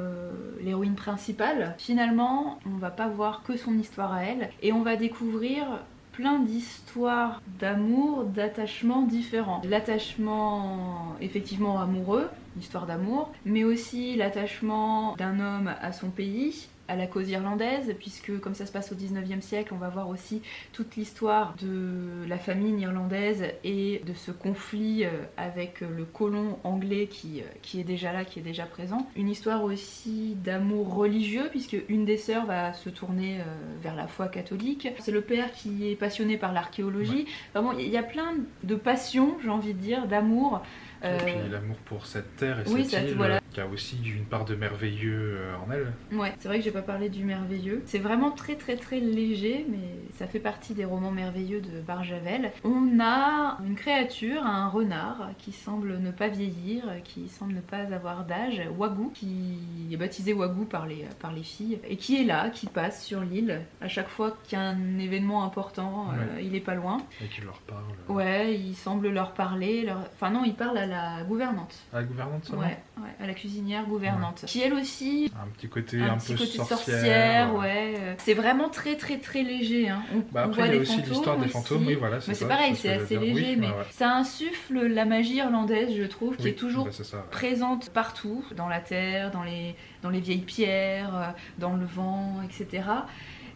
l'héroïne principale, finalement on va pas voir que son histoire à elle et on va découvrir plein d'histoires d'amour, d'attachements différents. L'attachement effectivement amoureux, l'histoire d'amour, mais aussi l'attachement d'un homme à son pays, à la cause irlandaise, puisque comme ça se passe au 19e siècle, on va voir aussi toute l'histoire de la famine irlandaise et de ce conflit avec le colon anglais qui est déjà là, qui est déjà présent. Une histoire aussi d'amour religieux, puisque une des sœurs va se tourner vers la foi catholique. C'est le père qui est passionné par l'archéologie. Ouais. Enfin bon, il y a plein de passions, j'ai envie de dire, d'amour. Et puis l'amour pour cette terre et oui, cette île, voilà. qui a aussi une part de merveilleux en elle. Ouais, c'est vrai que j'ai pas parlé du merveilleux. C'est vraiment très très très léger, mais ça fait partie des romans merveilleux de Barjavel. On a une créature, un renard, qui semble ne pas vieillir, qui semble ne pas avoir d'âge, Wagou, qui est baptisé Wagou par les filles, et qui est là, qui passe sur l'île. À chaque fois qu'il y a un événement important, il est pas loin. Et qui leur parle. Ouais, il semble leur parler. Enfin non, il parle à la gouvernante. À la gouvernante, ça ouais, à la cuisinière gouvernante. Qui elle aussi... Un petit côté un peu sorcière, ouais. C'est vraiment très très très léger. Hein. Après, on voit il y a aussi fantômes l'histoire des fantômes, oui, voilà. Mais c'est pareil, c'est assez léger, mais ça insuffle la magie irlandaise, je trouve, qui est toujours présente partout, dans la terre, dans les vieilles pierres, dans le vent, etc.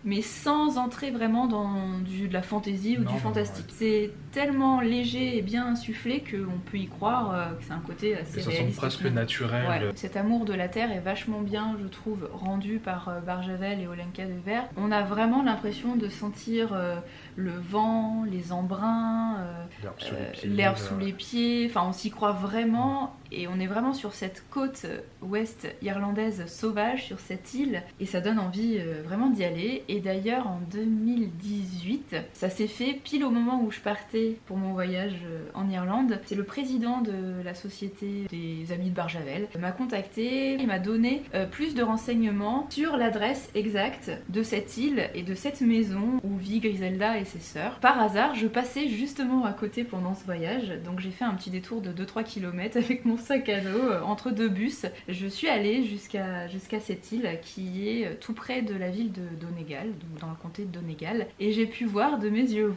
Mais sans entrer vraiment dans de la fantaisie ou du fantastique. C'est tellement léger et bien insufflé qu'on peut y croire que c'est un côté assez réaliste. Ça semble presque naturel. Ouais. Cet amour de la terre est vachement bien, je trouve, rendu par Barjavel et Olenka de Vers. On a vraiment l'impression de sentir le vent, les embruns, l'herbe sous les pieds. Enfin, on s'y croit vraiment. Et on est vraiment sur cette côte ouest irlandaise sauvage, sur cette île, et ça donne envie vraiment d'y aller. Et d'ailleurs, en 2018, ça s'est fait pile au moment où je partais pour mon voyage en Irlande. C'est le président de la société des Amis de Barjavel qui m'a contacté, il m'a donné plus de renseignements sur l'adresse exacte de cette île et de cette maison où vit Griselda et ses sœurs. Par hasard, je passais justement à côté pendant ce voyage, donc j'ai fait un petit détour de 2-3 km avec mon sac à dos entre deux bus. Je suis allée jusqu'à cette île qui est tout près de la ville de Donegal, donc dans le comté de Donegal, et j'ai pu voir de mes yeux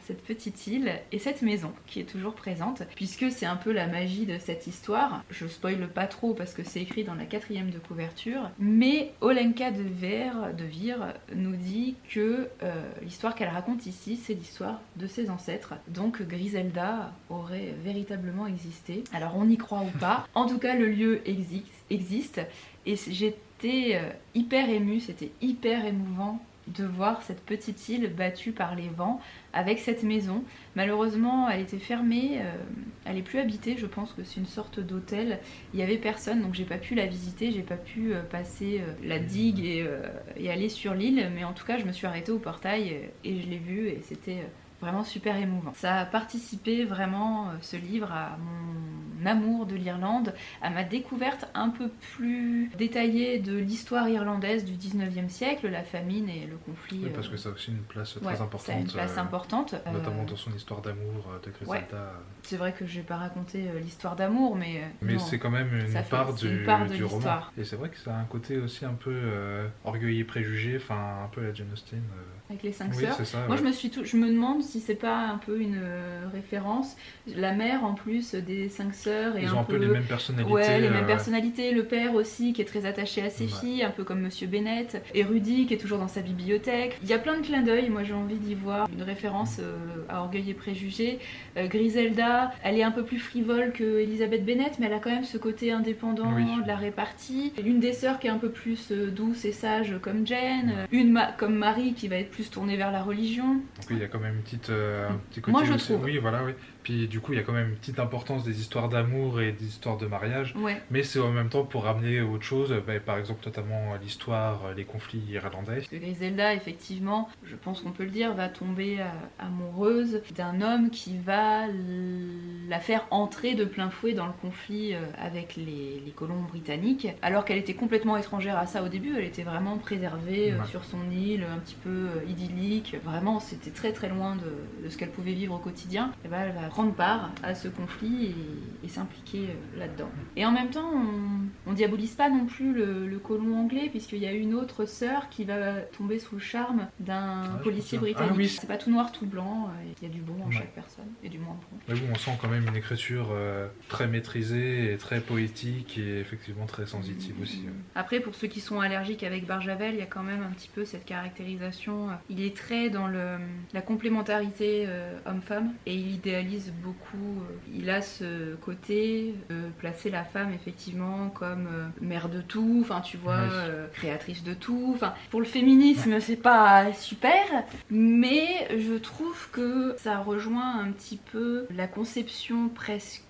cette petite île et cette maison qui est toujours présente, puisque c'est un peu la magie de cette histoire. Je spoile pas trop parce que c'est écrit dans la 4e de couverture, mais Olenka de Vire nous dit que l'histoire qu'elle raconte ici, c'est l'histoire de ses ancêtres, donc Griselda aurait véritablement existé. Alors on y croit ou pas, en tout cas le lieu existe et j'étais hyper émue, c'était hyper émouvant de voir cette petite île battue par les vents avec cette maison. Malheureusement elle était fermée Elle est plus habitée, je pense que c'est une sorte d'hôtel. Il y avait personne, donc j'ai pas pu la visiter, j'ai pas pu passer la digue et aller sur l'île, mais en tout cas je me suis arrêtée au portail et je l'ai vue et c'était vraiment super émouvant. Ça a participé vraiment, ce livre, à mon amour de l'Irlande, à ma découverte un peu plus détaillée de l'histoire irlandaise du 19e siècle, la famine et le conflit. Oui, parce que ça a aussi une place très importante. Ça a une place importante. Notamment dans son histoire d'amour de Griselda. Ouais. C'est vrai que je vais pas raconter l'histoire d'amour, mais c'est quand même une part du roman. Et c'est vrai que ça a un côté aussi un peu orgueil et préjugé, enfin un peu la Jane Austen. Avec les 5 sœurs. C'est ça, moi je me demande si c'est pas un peu une référence. La mère en plus des 5 sœurs et ils ont un peu les mêmes personnalités. Ouais, les mêmes personnalités. Le père aussi qui est très attaché à ses filles, un peu comme Monsieur Bennett. Et Rudy qui est toujours dans sa bibliothèque. Il y a plein de clins d'œil. Moi j'ai envie d'y voir une référence à Orgueil et Préjugés. Griselda, elle est un peu plus frivole que Elizabeth Bennet, mais elle a quand même ce côté indépendant de la répartie. L'une des sœurs qui est un peu plus douce et sage comme Jane. Une comme Marie qui va être plus tournée vers la religion. Donc oui, il y a quand même un petit côté. Moi je aussi. trouve. Oui, voilà, oui. Puis du coup, il y a quand même une petite importance des histoires d'amour et des histoires de mariage. Ouais. Mais c'est en même temps pour ramener autre chose, par exemple notamment l'histoire, les conflits irlandais. Parce que Griselda, effectivement, je pense qu'on peut le dire, va tomber amoureuse d'un homme qui va la faire entrer de plein fouet dans le conflit avec les colons britanniques, alors qu'elle était complètement étrangère à ça au début. Elle était vraiment préservée sur son île, un petit peu idyllique. Vraiment, c'était très très loin de ce qu'elle pouvait vivre au quotidien. Et ben, elle va prendre part à ce conflit et s'impliquer là-dedans. Et en même temps, on diabolise pas non plus le colon anglais, puisqu'il y a une autre sœur qui va tomber sous le charme d'un policier britannique. Ah, oui. C'est pas tout noir, tout blanc, il y a du bon en chaque personne et du moins bon. Mais bon, on sent quand même une écriture très maîtrisée et très poétique et effectivement très sensitive aussi. Après, pour ceux qui sont allergiques avec Barjavel, il y a quand même un petit peu cette caractérisation. Il est très dans la complémentarité homme-femme et il idéalise beaucoup. Il a ce côté de placer la femme effectivement comme mère de tout, enfin tu vois, créatrice de tout. Enfin, pour le féminisme, c'est pas super, mais je trouve que ça rejoint un petit peu la conception presque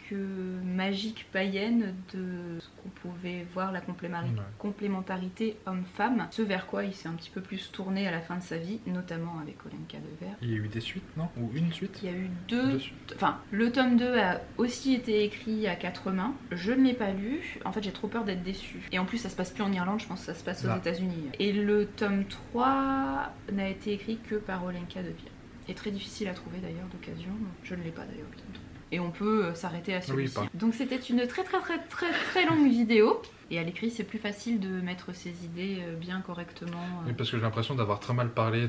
magique païenne de ce qu'on pouvait voir, la complémentarité homme-femme, ce vers quoi il s'est un petit peu plus tourné à la fin de sa vie, notamment avec Olenka de Vers. Il y a eu des suites, non? Ou une suite? Il y a eu deux suites. Enfin, le tome 2 a aussi été écrit à 4 mains. Je ne l'ai pas lu. En fait, j'ai trop peur d'être déçue. Et en plus, ça se passe plus en Irlande, je pense que ça se passe aux États-Unis. Et le tome 3 n'a été écrit que par Olenka de Vers. Et très difficile à trouver d'ailleurs d'occasion. Je ne l'ai pas d'ailleurs, le tome 3. Et on peut s'arrêter à celui-ci. Donc c'était une très très très très très longue vidéo. Et à l'écrit, c'est plus facile de mettre ses idées bien correctement. Oui, parce que j'ai l'impression d'avoir très mal parlé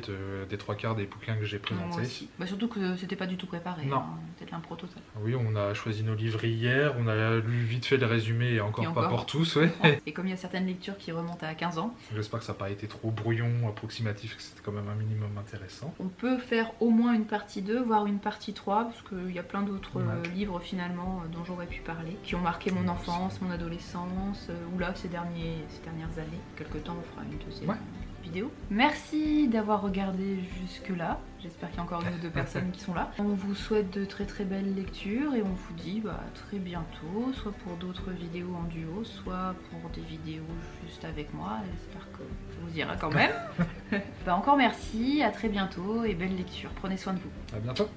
des 3/4 des bouquins que j'ai présentés. Moi aussi. Surtout que c'était pas du tout préparé. Non. C'était l'impro total. Oui, on a choisi nos livres hier, on a lu vite fait les résumés et encore pas pour tous. Et comme il y a certaines lectures qui remontent à 15 ans. J'espère que ça n'a pas été trop brouillon, approximatif, que c'était quand même un minimum intéressant. On peut faire au moins une partie 2, voire une partie 3, parce qu'il y a plein d'autres livres finalement dont j'aurais pu parler, qui ont marqué mon enfance, mon adolescence, ou là ces dernières années. Quelque temps on fera une deuxième vidéo. Merci d'avoir regardé jusque là. J'espère qu'il y a encore une ou deux personnes qui sont là. On vous souhaite de très très belles lectures et on vous dit à très bientôt, soit pour d'autres vidéos en duo, soit pour des vidéos juste avec moi. J'espère que ça vous ira quand même. Encore merci, à très bientôt et belle lecture. Prenez soin de vous. À bientôt.